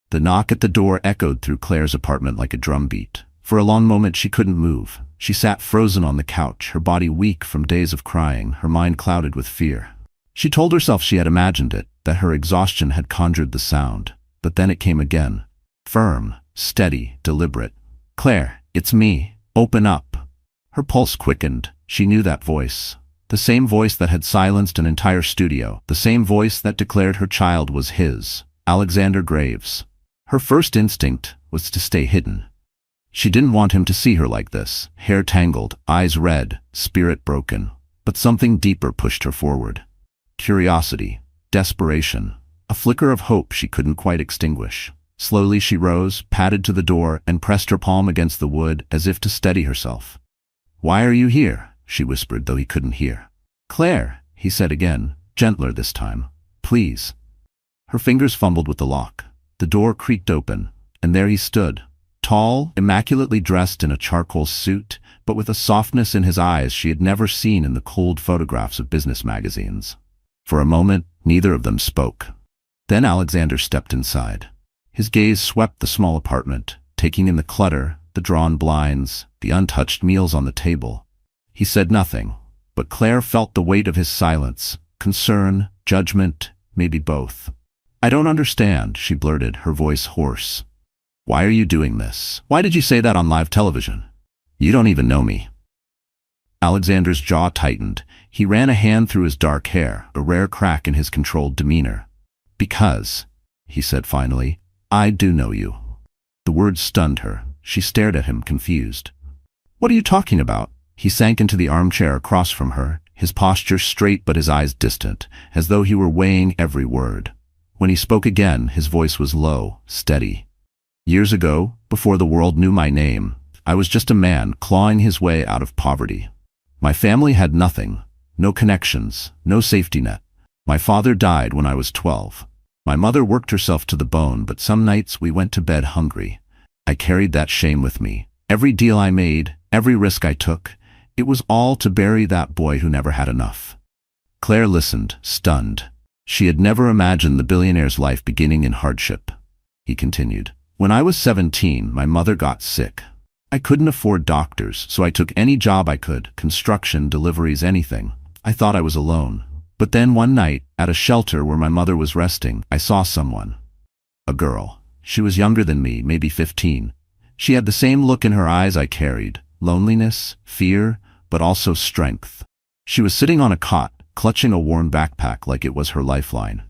The knock at the door echoed through Claire's apartment like a drumbeat. For a long moment she couldn't move. She sat frozen on the couch, her body weak from days of crying, her mind clouded with fear. She told herself she had imagined it, that her exhaustion had conjured the sound. But then it came again. Firm, steady, deliberate. "Claire, it's me. Open up." Her pulse quickened. She knew that voice. The same voice that had silenced an entire studio. The same voice that declared her child was his. Alexander Graves. Her first instinct was to stay hidden. She didn't want him to see her like this, hair tangled, eyes red, spirit broken. But something deeper pushed her forward. Curiosity, desperation, a flicker of hope she couldn't quite extinguish. Slowly she rose, padded to the door, and pressed her palm against the wood as if to steady herself. "Why are you here?" she whispered, though he couldn't hear. "Claire," he said again, gentler this time. "Please." Her fingers fumbled with the lock. The door creaked open, and there he stood. Tall, immaculately dressed in a charcoal suit, but with a softness in his eyes she had never seen in the cold photographs of business magazines. For a moment, neither of them spoke. Then Alexander stepped inside. His gaze swept the small apartment, taking in the clutter, the drawn blinds, the untouched meals on the table. He said nothing, but Claire felt the weight of his silence, concern, judgment, maybe both. "I don't understand," she blurted, her voice hoarse. "Why are you doing this? Why did you say that on live television? You don't even know me." Alexander's jaw tightened. He ran a hand through his dark hair, a rare crack in his controlled demeanor. "Because," he said finally, "I do know you." The words stunned her. She stared at him, confused. "What are you talking about?" He sank into the armchair across from her, his posture straight but his eyes distant, as though he were weighing every word. When he spoke again, his voice was low, steady. "Years ago, before the world knew my name, I was just a man clawing his way out of poverty. My family had nothing, no connections, no safety net. My father died when I was 12. My mother worked herself to the bone, but some nights we went to bed hungry. I carried that shame with me. Every deal I made, every risk I took, it was all to bury that boy who never had enough." Claire listened, stunned. She had never imagined the billionaire's life beginning in hardship. He continued. "When I was 17, my mother got sick. I couldn't afford doctors, so I took any job I could, construction, deliveries, anything. I thought I was alone. But then one night, at a shelter where my mother was resting, I saw someone. A girl. She was younger than me, maybe 15. She had the same look in her eyes I carried, loneliness, fear, but also strength. She was sitting on a cot, clutching a worn backpack like it was her lifeline."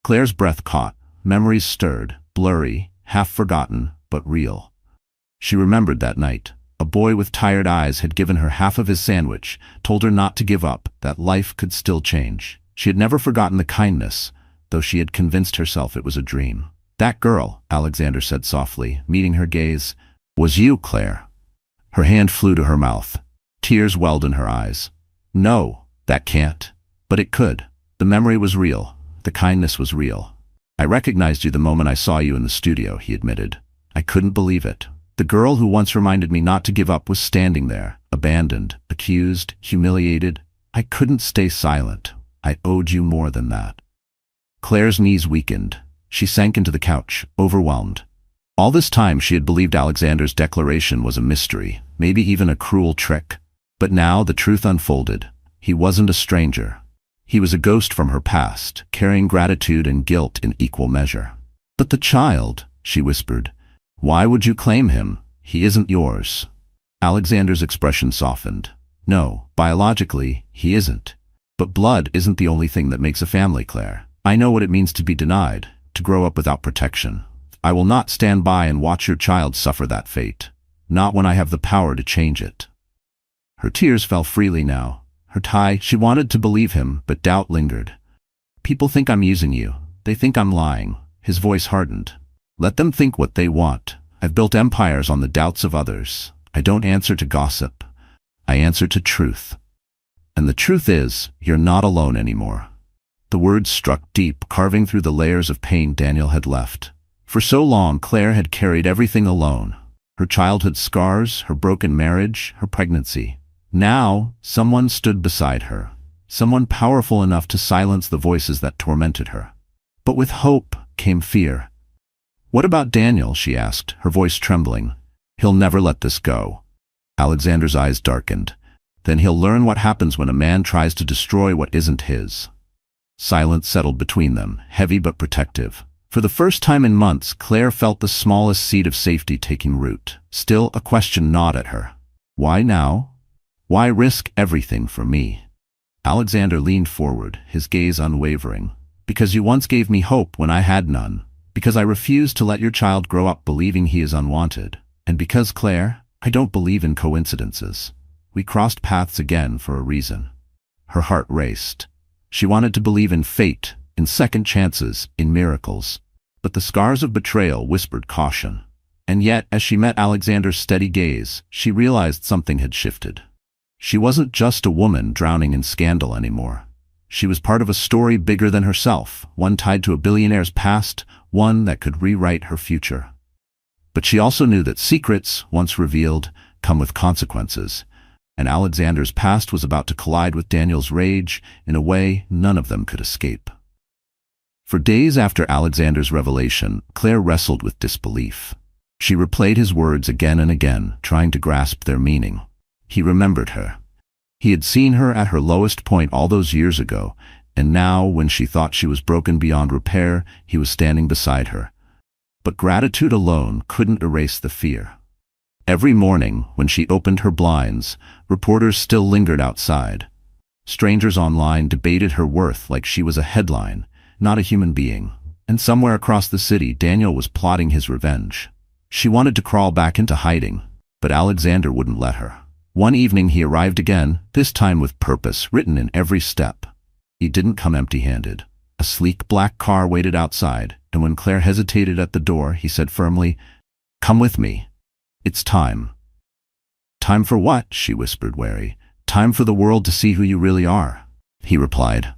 Claire's breath caught, memories stirred, blurry, half forgotten, but real. She remembered that night. A boy with tired eyes had given her half of his sandwich, told her not to give up, that life could still change. She had never forgotten the kindness, though she had convinced herself it was a dream. That girl, Alexander said softly, meeting her gaze. Was you, Claire? Her hand flew to her mouth. Tears welled in her eyes. No, that can't. But it could. The memory was real. The kindness was real. I recognized you the moment I saw you in the studio, he admitted. I couldn't believe it. The girl who once reminded me not to give up was standing there, abandoned, accused, humiliated. I couldn't stay silent. I owed you more than that. Claire's knees weakened. She sank into the couch, overwhelmed. All this time she had believed Alexander's declaration was a mystery, maybe even a cruel trick. But now the truth unfolded. He wasn't a stranger. He was a ghost from her past, carrying gratitude and guilt in equal measure. But the child, she whispered. Why would you claim him? He isn't yours. Alexander's expression softened. No, biologically, he isn't. But blood isn't the only thing that makes a family, Claire. I know what it means to be denied, to grow up without protection. I will not stand by and watch your child suffer that fate. Not when I have the power to change it. Her tears fell freely now. She wanted to believe him, but doubt lingered. People think I'm using you. They think I'm lying. His voice hardened. Let them think what they want. I've built empires on the doubts of others. I don't answer to gossip. I answer to truth. And the truth is, you're not alone anymore. The words struck deep, carving through the layers of pain Daniel had left. For so long, Claire had carried everything alone. Her childhood scars, her broken marriage, her pregnancy. Now, someone stood beside her. Someone powerful enough to silence the voices that tormented her. But with hope came fear. What about Daniel? She asked, her voice trembling. He'll never let this go. Alexander's eyes darkened. Then he'll learn what happens when a man tries to destroy what isn't his. Silence settled between them, heavy but protective. For the first time in months, Claire felt the smallest seed of safety taking root. Still, a question gnawed at her. Why now? Why risk everything for me? Alexander leaned forward, his gaze unwavering. Because you once gave me hope when I had none. Because I refused to let your child grow up believing he is unwanted. And because, Claire, I don't believe in coincidences. We crossed paths again for a reason. Her heart raced. She wanted to believe in fate, in second chances, in miracles. But the scars of betrayal whispered caution. And yet, as she met Alexander's steady gaze, she realized something had shifted. She wasn't just a woman drowning in scandal anymore. She was part of a story bigger than herself, one tied to a billionaire's past, one that could rewrite her future. But she also knew that secrets, once revealed, come with consequences, and Alexander's past was about to collide with Daniel's rage in a way none of them could escape. For days after Alexander's revelation, Claire wrestled with disbelief. She replayed his words again and again, trying to grasp their meaning. He remembered her. He had seen her at her lowest point all those years ago, and now, when she thought she was broken beyond repair, he was standing beside her. But gratitude alone couldn't erase the fear. Every morning, when she opened her blinds, reporters still lingered outside. Strangers online debated her worth like she was a headline, not a human being. And somewhere across the city, Daniel was plotting his revenge. She wanted to crawl back into hiding, but Alexander wouldn't let her. One evening he arrived again, this time with purpose written in every step. He didn't come empty-handed. A sleek black car waited outside, and when Claire hesitated at the door, he said firmly, "Come with me. It's time." "Time for what?" she whispered, wary. "Time for the world to see who you really are," he replied.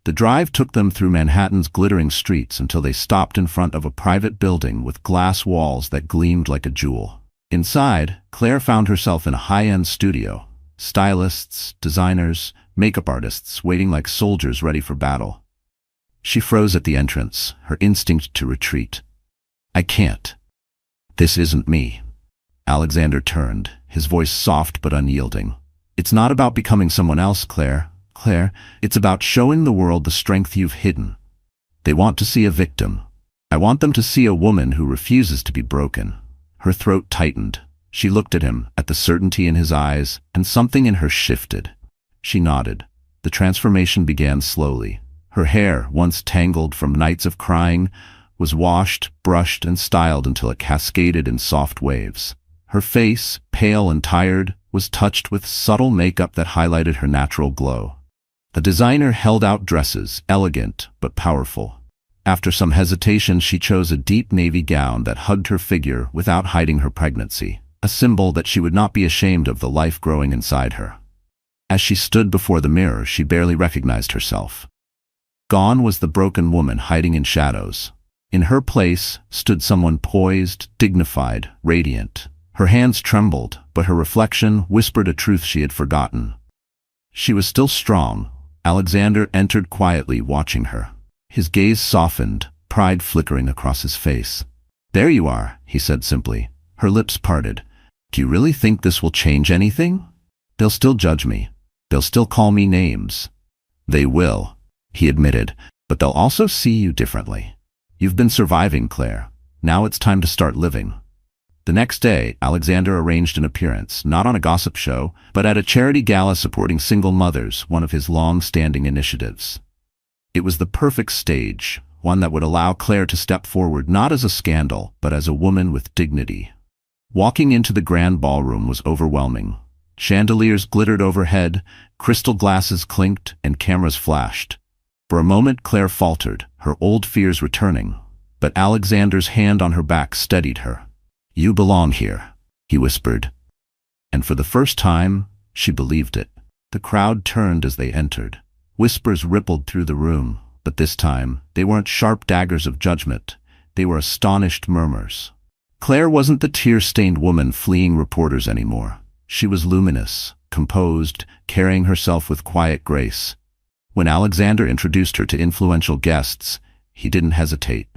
The drive took them through Manhattan's glittering streets until they stopped in front of a private building with glass walls that gleamed like a jewel. Inside, Claire found herself in a high-end studio. Stylists, designers, makeup artists waiting like soldiers ready for battle. She froze at the entrance, her instinct to retreat. "I can't. This isn't me." Alexander turned, his voice soft but unyielding. "It's not about becoming someone else, Claire. Claire, it's about showing the world the strength you've hidden. They want to see a victim. I want them to see a woman who refuses to be broken." Her throat tightened. She looked at him, at the certainty in his eyes, and something in her shifted. She nodded. The transformation began slowly. Her hair, once tangled from nights of crying, was washed, brushed, and styled until it cascaded in soft waves. Her face, pale and tired, was touched with subtle makeup that highlighted her natural glow. The designer held out dresses, elegant but powerful. After some hesitation, she chose a deep navy gown that hugged her figure without hiding her pregnancy, a symbol that she would not be ashamed of the life growing inside her. As she stood before the mirror, she barely recognized herself. Gone was the broken woman hiding in shadows. In her place stood someone poised, dignified, radiant. Her hands trembled, but her reflection whispered a truth she had forgotten. She was still strong. Alexander entered quietly, watching her. His gaze softened, pride flickering across his face. "There you are," he said simply. Her lips parted. "Do you really think this will change anything? They'll still judge me. They'll still call me names." "They will," he admitted, "but they'll also see you differently. You've been surviving, Claire. Now it's time to start living." The next day, Alexander arranged an appearance, not on a gossip show, but at a charity gala supporting single mothers, one of his long-standing initiatives. It was the perfect stage, one that would allow Claire to step forward not as a scandal, but as a woman with dignity. Walking into the grand ballroom was overwhelming. Chandeliers glittered overhead, crystal glasses clinked, and cameras flashed. For a moment, Claire faltered, her old fears returning, but Alexander's hand on her back steadied her. "You belong here," he whispered. And for the first time, she believed it. The crowd turned as they entered. Whispers rippled through the room, but this time, they weren't sharp daggers of judgment. They were astonished murmurs. Claire wasn't the tear-stained woman fleeing reporters anymore. She was luminous, composed, carrying herself with quiet grace. When Alexander introduced her to influential guests, he didn't hesitate.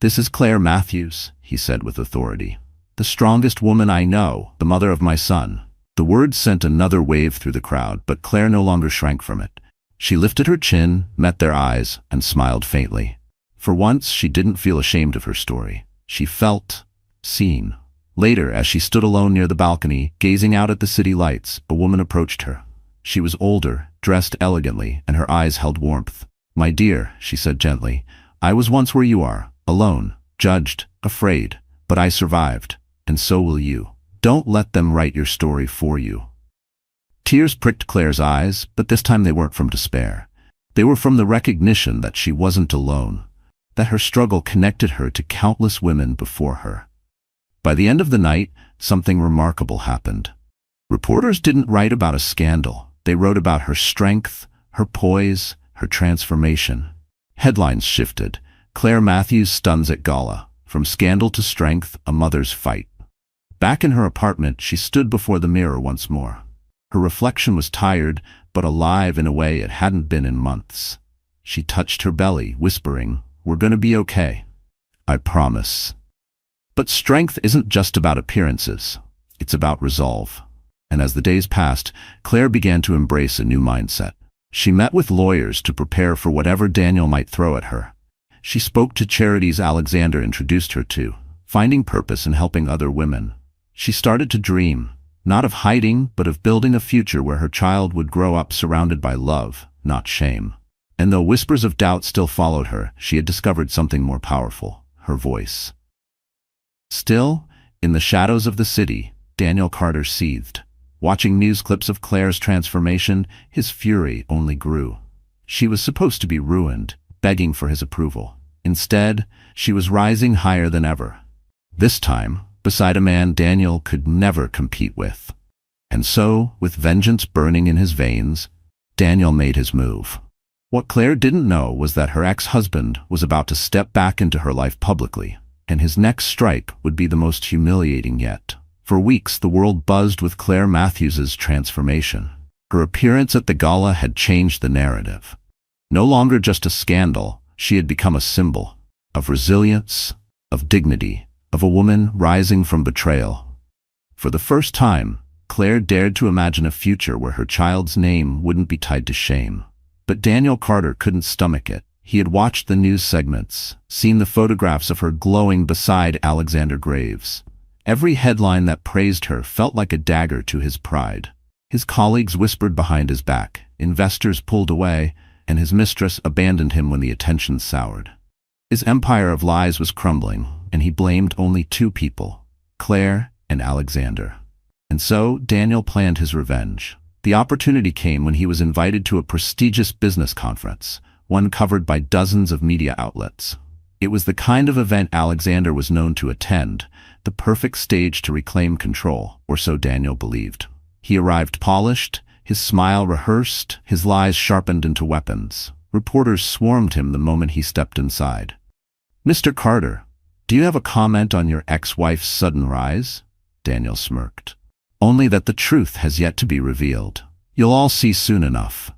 "This is Claire Matthews," he said with authority. "The strongest woman I know, the mother of my son." The words sent another wave through the crowd, but Claire no longer shrank from it. She lifted her chin, met their eyes, and smiled faintly. For once, she didn't feel ashamed of her story. She felt seen. Later, as she stood alone near the balcony, gazing out at the city lights, a woman approached her. She was older, dressed elegantly, and her eyes held warmth. "My dear," she said gently, "I was once where you are, alone, judged, afraid, but I survived, and so will you. Don't let them write your story for you." Tears pricked Claire's eyes, but this time they weren't from despair. They were from the recognition that she wasn't alone, that her struggle connected her to countless women before her. By the end of the night, something remarkable happened. Reporters didn't write about a scandal. They wrote about her strength, her poise, her transformation. Headlines shifted. Claire Matthews stuns at gala. From scandal to strength, a mother's fight. Back in her apartment, she stood before the mirror once more. Her reflection was tired, but alive in a way it hadn't been in months. She touched her belly, whispering, "We're gonna be okay. I promise." But strength isn't just about appearances. It's about resolve. And as the days passed, Claire began to embrace a new mindset. She met with lawyers to prepare for whatever Daniel might throw at her. She spoke to charities Alexander introduced her to, finding purpose in helping other women. She started to dream, not of hiding, but of building a future where her child would grow up surrounded by love, not shame. And though whispers of doubt still followed her, she had discovered something more powerful, her voice. Still, in the shadows of the city, Daniel Carter seethed. Watching news clips of Claire's transformation, his fury only grew. She was supposed to be ruined, begging for his approval. Instead, she was rising higher than ever. This time, beside a man Daniel could never compete with. And so, with vengeance burning in his veins, Daniel made his move. What Claire didn't know was that her ex-husband was about to step back into her life publicly, and his next strike would be the most humiliating yet. For weeks, the world buzzed with Claire Matthews's transformation. Her appearance at the gala had changed the narrative. No longer just a scandal, she had become a symbol of resilience, of dignity, of a woman rising from betrayal. For the first time, Claire dared to imagine a future where her child's name wouldn't be tied to shame. But Daniel Carter couldn't stomach it. He had watched the news segments, seen the photographs of her glowing beside Alexander Graves. Every headline that praised her felt like a dagger to his pride. His colleagues whispered behind his back, investors pulled away, and his mistress abandoned him when the attention soured. His empire of lies was crumbling, and he blamed only two people, Claire and Alexander. And so Daniel planned his revenge. The opportunity came when he was invited to a prestigious business conference, one covered by dozens of media outlets. It was the kind of event Alexander was known to attend, the perfect stage to reclaim control, or so Daniel believed. He arrived polished, his smile rehearsed, his lies sharpened into weapons. Reporters swarmed him the moment he stepped inside. "Mr. Carter, do you have a comment on your ex-wife's sudden rise?" Daniel smirked. "Only that the truth has yet to be revealed. You'll all see soon enough."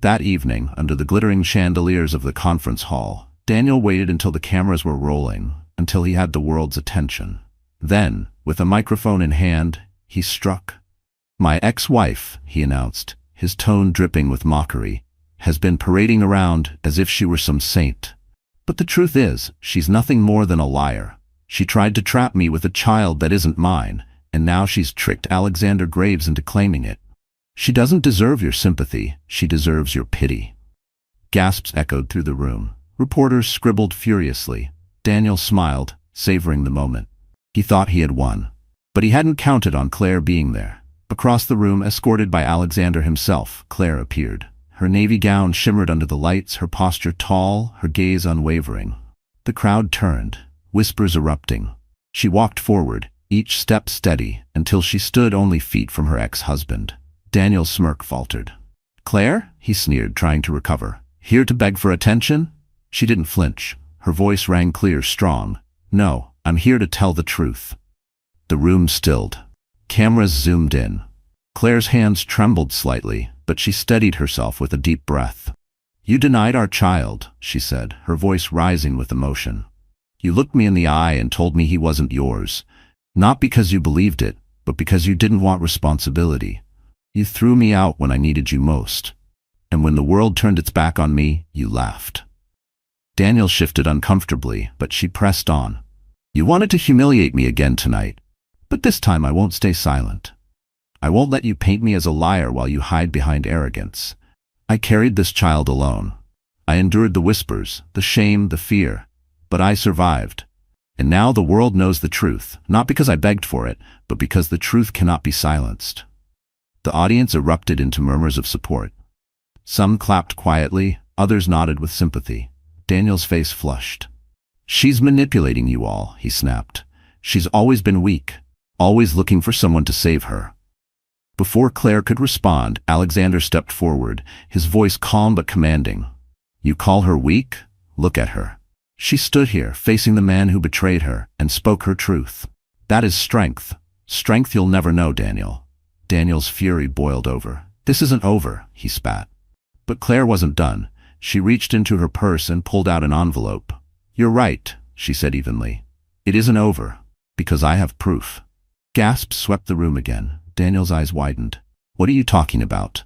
That evening, under the glittering chandeliers of the conference hall, Daniel waited until the cameras were rolling, until he had the world's attention. Then, with a microphone in hand, he struck. "My ex-wife," he announced, his tone dripping with mockery, "has been parading around as if she were some saint. But the truth is, she's nothing more than a liar. She tried to trap me with a child that isn't mine, and now she's tricked Alexander Graves into claiming it. She doesn't deserve your sympathy, she deserves your pity." Gasps echoed through the room. Reporters scribbled furiously. Daniel smiled, savoring the moment. He thought he had won. But he hadn't counted on Claire being there. Across the room, escorted by Alexander himself, Claire appeared. Her navy gown shimmered under the lights, her posture tall, her gaze unwavering. The crowd turned, whispers erupting. She walked forward, each step steady, until she stood only feet from her ex-husband. Daniel's smirk faltered. "Claire?" he sneered, trying to recover. "Here to beg for attention?" She didn't flinch. Her voice rang clear, strong. "No, I'm here to tell the truth." The room stilled. Cameras zoomed in. Claire's hands trembled slightly, but she steadied herself with a deep breath. "You denied our child," she said, her voice rising with emotion. "You looked me in the eye and told me he wasn't yours. Not because you believed it, but because you didn't want responsibility. You threw me out when I needed you most. And when the world turned its back on me, you laughed." Daniel shifted uncomfortably, but she pressed on. "You wanted to humiliate me again tonight. But this time I won't stay silent. I won't let you paint me as a liar while you hide behind arrogance. I carried this child alone. I endured the whispers, the shame, the fear. But I survived. And now the world knows the truth, not because I begged for it, but because the truth cannot be silenced." The audience erupted into murmurs of support. Some clapped quietly, others nodded with sympathy. Daniel's face flushed. "She's manipulating you all," he snapped. "She's always been weak, always looking for someone to save her." Before Claire could respond, Alexander stepped forward, his voice calm but commanding. "You call her weak? Look at her. She stood here, facing the man who betrayed her, and spoke her truth. That is strength. Strength you'll never know, Daniel." Daniel's fury boiled over. "This isn't over," he spat. But Claire wasn't done. She reached into her purse and pulled out an envelope. "You're right," she said evenly. "It isn't over, because I have proof." Gasps swept the room again. Daniel's eyes widened. "What are you talking about?"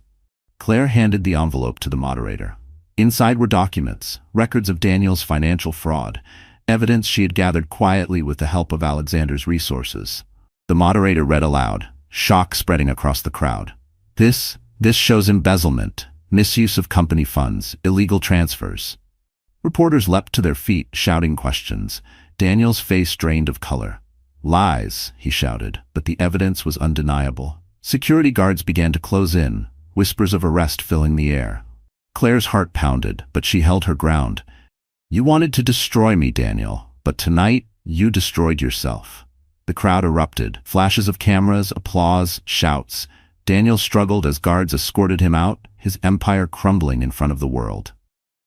Claire handed the envelope to the moderator. Inside were documents, records of Daniel's financial fraud, evidence she had gathered quietly with the help of Alexander's resources. The moderator read aloud, shock spreading across the crowd. This shows embezzlement, misuse of company funds, illegal transfers." Reporters leapt to their feet, shouting questions. Daniel's face drained of color. "Lies," he shouted, but the evidence was undeniable. Security guards began to close in, whispers of arrest filling the air. Claire's heart pounded, but she held her ground. "You wanted to destroy me, Daniel, but tonight you destroyed yourself." The crowd erupted, flashes of cameras, applause, shouts. Daniel struggled as guards escorted him out, his empire crumbling in front of the world.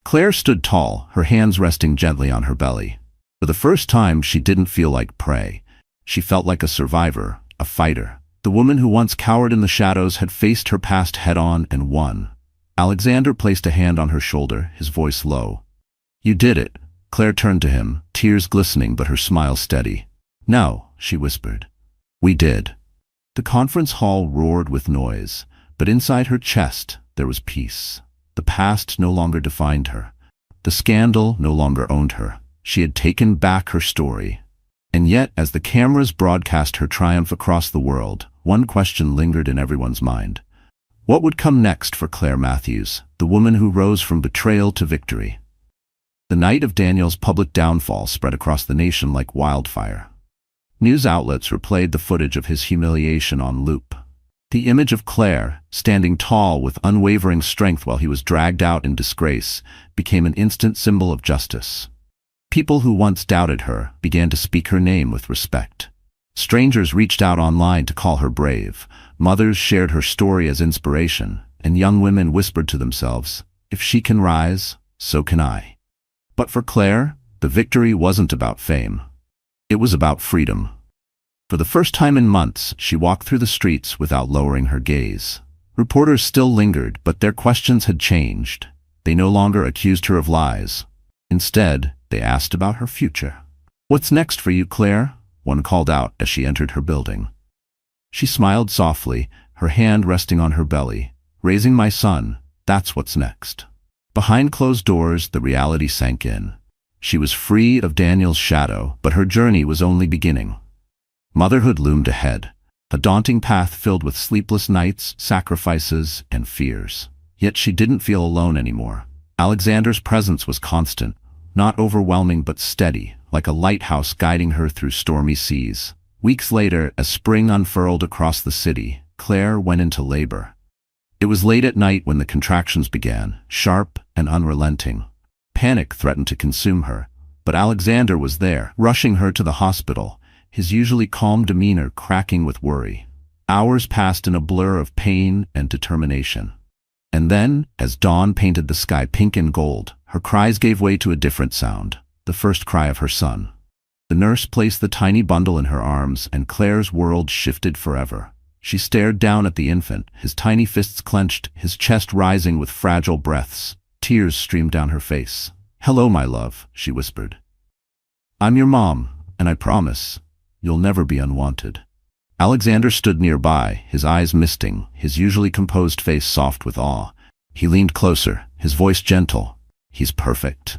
Claire stood tall, her hands resting gently on her belly. For the first time, she didn't feel like prey. She felt like a survivor, a fighter. The woman who once cowered in the shadows had faced her past head-on and won. Alexander placed a hand on her shoulder, his voice low. "You did it." Claire turned to him, tears glistening but her smile steady. "No," she whispered. "We did." The conference hall roared with noise, but inside her chest there was peace. The past no longer defined her. The scandal no longer owned her. She had taken back her story. And yet, as the cameras broadcast her triumph across the world, one question lingered in everyone's mind. What would come next for Claire Matthews, the woman who rose from betrayal to victory? The night of Daniel's public downfall spread across the nation like wildfire. News outlets replayed the footage of his humiliation on loop. The image of Claire, standing tall with unwavering strength while he was dragged out in disgrace, became an instant symbol of justice. People who once doubted her began to speak her name with respect. Strangers reached out online to call her brave, mothers shared her story as inspiration, and young women whispered to themselves, "If she can rise, so can I." But for Claire, the victory wasn't about fame. It was about freedom. For the first time in months, she walked through the streets without lowering her gaze. Reporters still lingered, but their questions had changed. They no longer accused her of lies. Instead, they asked about her future. "What's next for you, Claire?" one called out as she entered her building. She smiled softly, her hand resting on her belly. "Raising my son, that's what's next." Behind closed doors, the reality sank in. She was free of Daniel's shadow, but her journey was only beginning. Motherhood loomed ahead, a daunting path filled with sleepless nights, sacrifices, and fears. Yet she didn't feel alone anymore. Alexander's presence was constant, not overwhelming but steady, like a lighthouse guiding her through stormy seas. Weeks later, as spring unfurled across the city, Claire went into labor. It was late at night when the contractions began, sharp and unrelenting. Panic threatened to consume her, but Alexander was there, rushing her to the hospital, his usually calm demeanor cracking with worry. Hours passed in a blur of pain and determination. And then, as dawn painted the sky pink and gold, her cries gave way to a different sound, the first cry of her son. The nurse placed the tiny bundle in her arms, and Claire's world shifted forever. She stared down at the infant, his tiny fists clenched, his chest rising with fragile breaths. Tears streamed down her face. "Hello, my love," she whispered. "I'm your mom, and I promise, you'll never be unwanted." Alexander stood nearby, his eyes misting, his usually composed face soft with awe. He leaned closer, his voice gentle. "He's perfect."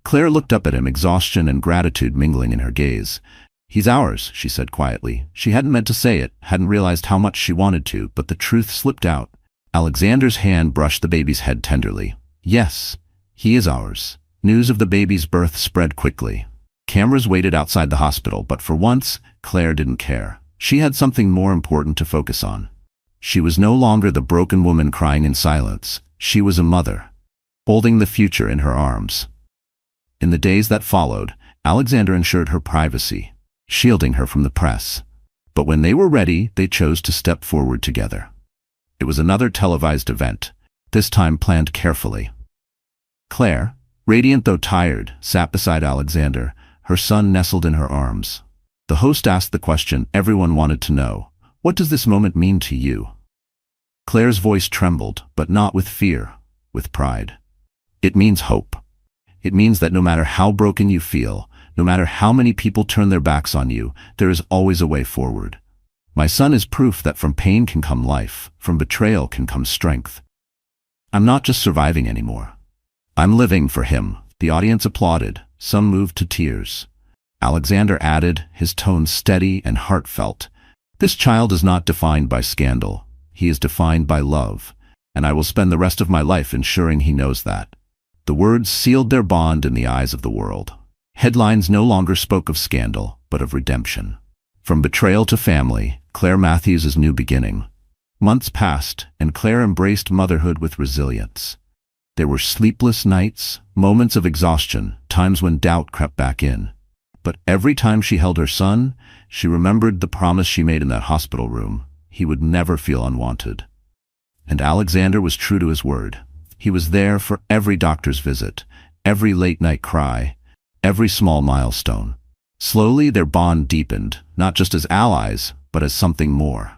Claire looked up at him, exhaustion and gratitude mingling in her gaze. "He's ours," she said quietly. She hadn't meant to say it, hadn't realized how much she wanted to, but the truth slipped out. Alexander's hand brushed the baby's head tenderly. "Yes, he is ours." News of the baby's birth spread quickly. Cameras waited outside the hospital, but for once, Claire didn't care. She had something more important to focus on. She was no longer the broken woman crying in silence. She was a mother, holding the future in her arms. In the days that followed, Alexander ensured her privacy, shielding her from the press. But when they were ready, they chose to step forward together. It was another televised event, this time planned carefully. Claire, radiant though tired, sat beside Alexander, her son nestled in her arms. The host asked the question everyone wanted to know. "What does this moment mean to you?" Claire's voice trembled, but not with fear, with pride. "It means hope. It means that no matter how broken you feel, no matter how many people turn their backs on you, there is always a way forward. My son is proof that from pain can come life, from betrayal can come strength. I'm not just surviving anymore. I'm living for him." The audience applauded, some moved to tears. Alexander added, his tone steady and heartfelt, "This child is not defined by scandal. He is defined by love, and I will spend the rest of my life ensuring he knows that." The words sealed their bond in the eyes of the world. Headlines no longer spoke of scandal, but of redemption. From betrayal to family, Claire Matthews' new beginning. Months passed, and Claire embraced motherhood with resilience. There were sleepless nights, moments of exhaustion, times when doubt crept back in. But every time she held her son, she remembered the promise she made in that hospital room. He would never feel unwanted. And Alexander was true to his word. He was there for every doctor's visit, every late-night cry, every small milestone. Slowly, their bond deepened, not just as allies, but as something more.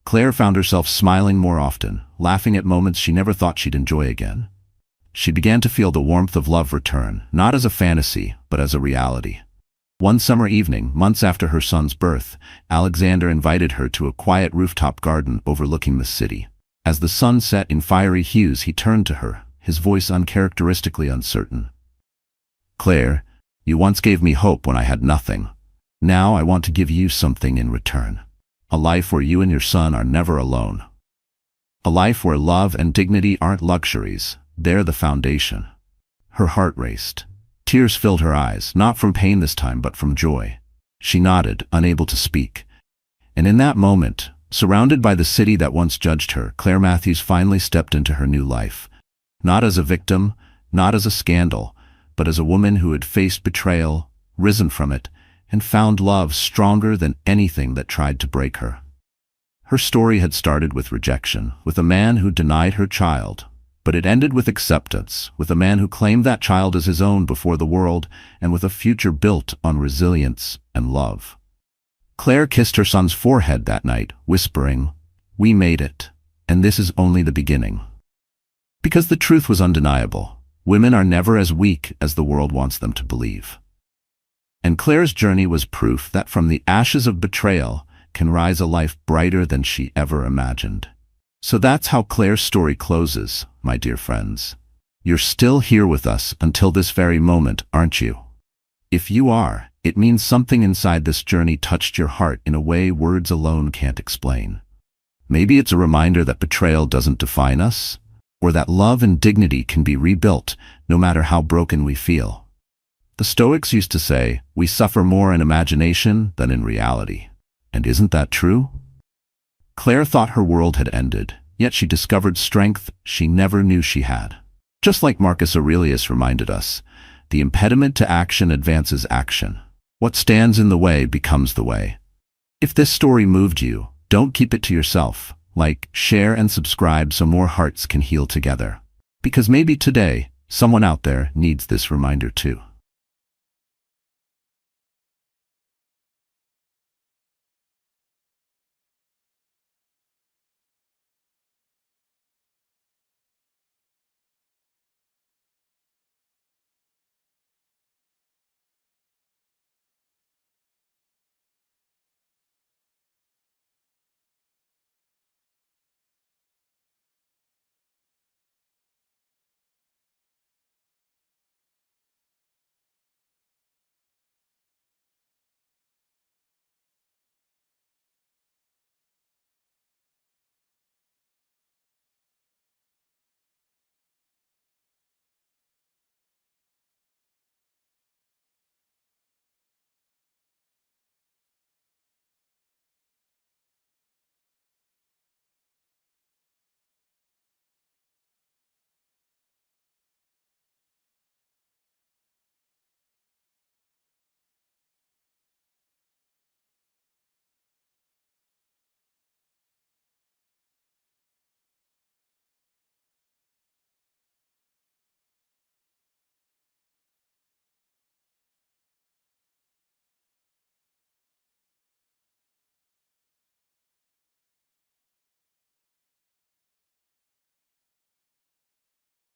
Claire found herself smiling more often, laughing at moments she never thought she'd enjoy again. She began to feel the warmth of love return, not as a fantasy, but as a reality. One summer evening, months after her son's birth, Alexander invited her to a quiet rooftop garden overlooking the city. As the sun set in fiery hues, he turned to her, his voice uncharacteristically uncertain. "Claire, you once gave me hope when I had nothing. Now I want to give you something in return. A life where you and your son are never alone. A life where love and dignity aren't luxuries, they're the foundation." Her heart raced. Tears filled her eyes, not from pain this time, but from joy. She nodded, unable to speak. And in that moment, Surrounded by the city that once judged her, Claire Matthews finally stepped into her new life. Not as a victim, not as a scandal, but as a woman who had faced betrayal, risen from it, and found love stronger than anything that tried to break her. Her story had started with rejection, with a man who denied her child, but it ended with acceptance, with a man who claimed that child as his own before the world, and with a future built on resilience and love. Claire kissed her son's forehead that night, whispering, "We made it, and this is only the beginning." Because the truth was undeniable. Women are never as weak as the world wants them to believe. And Claire's journey was proof that from the ashes of betrayal can rise a life brighter than she ever imagined. So that's how Claire's story closes, my dear friends. You're still here with us until this very moment, aren't you? If you are, it means something inside this journey touched your heart in a way words alone can't explain. Maybe it's a reminder that betrayal doesn't define us, or that love and dignity can be rebuilt no matter how broken we feel. The Stoics used to say, "We suffer more in imagination than in reality." And isn't that true? Claire thought her world had ended, yet she discovered strength she never knew she had. Just like Marcus Aurelius reminded us, the impediment to action advances action. What stands in the way becomes the way. If this story moved you, don't keep it to yourself. Like, share, and subscribe so more hearts can heal together. Because maybe today, someone out there needs this reminder too.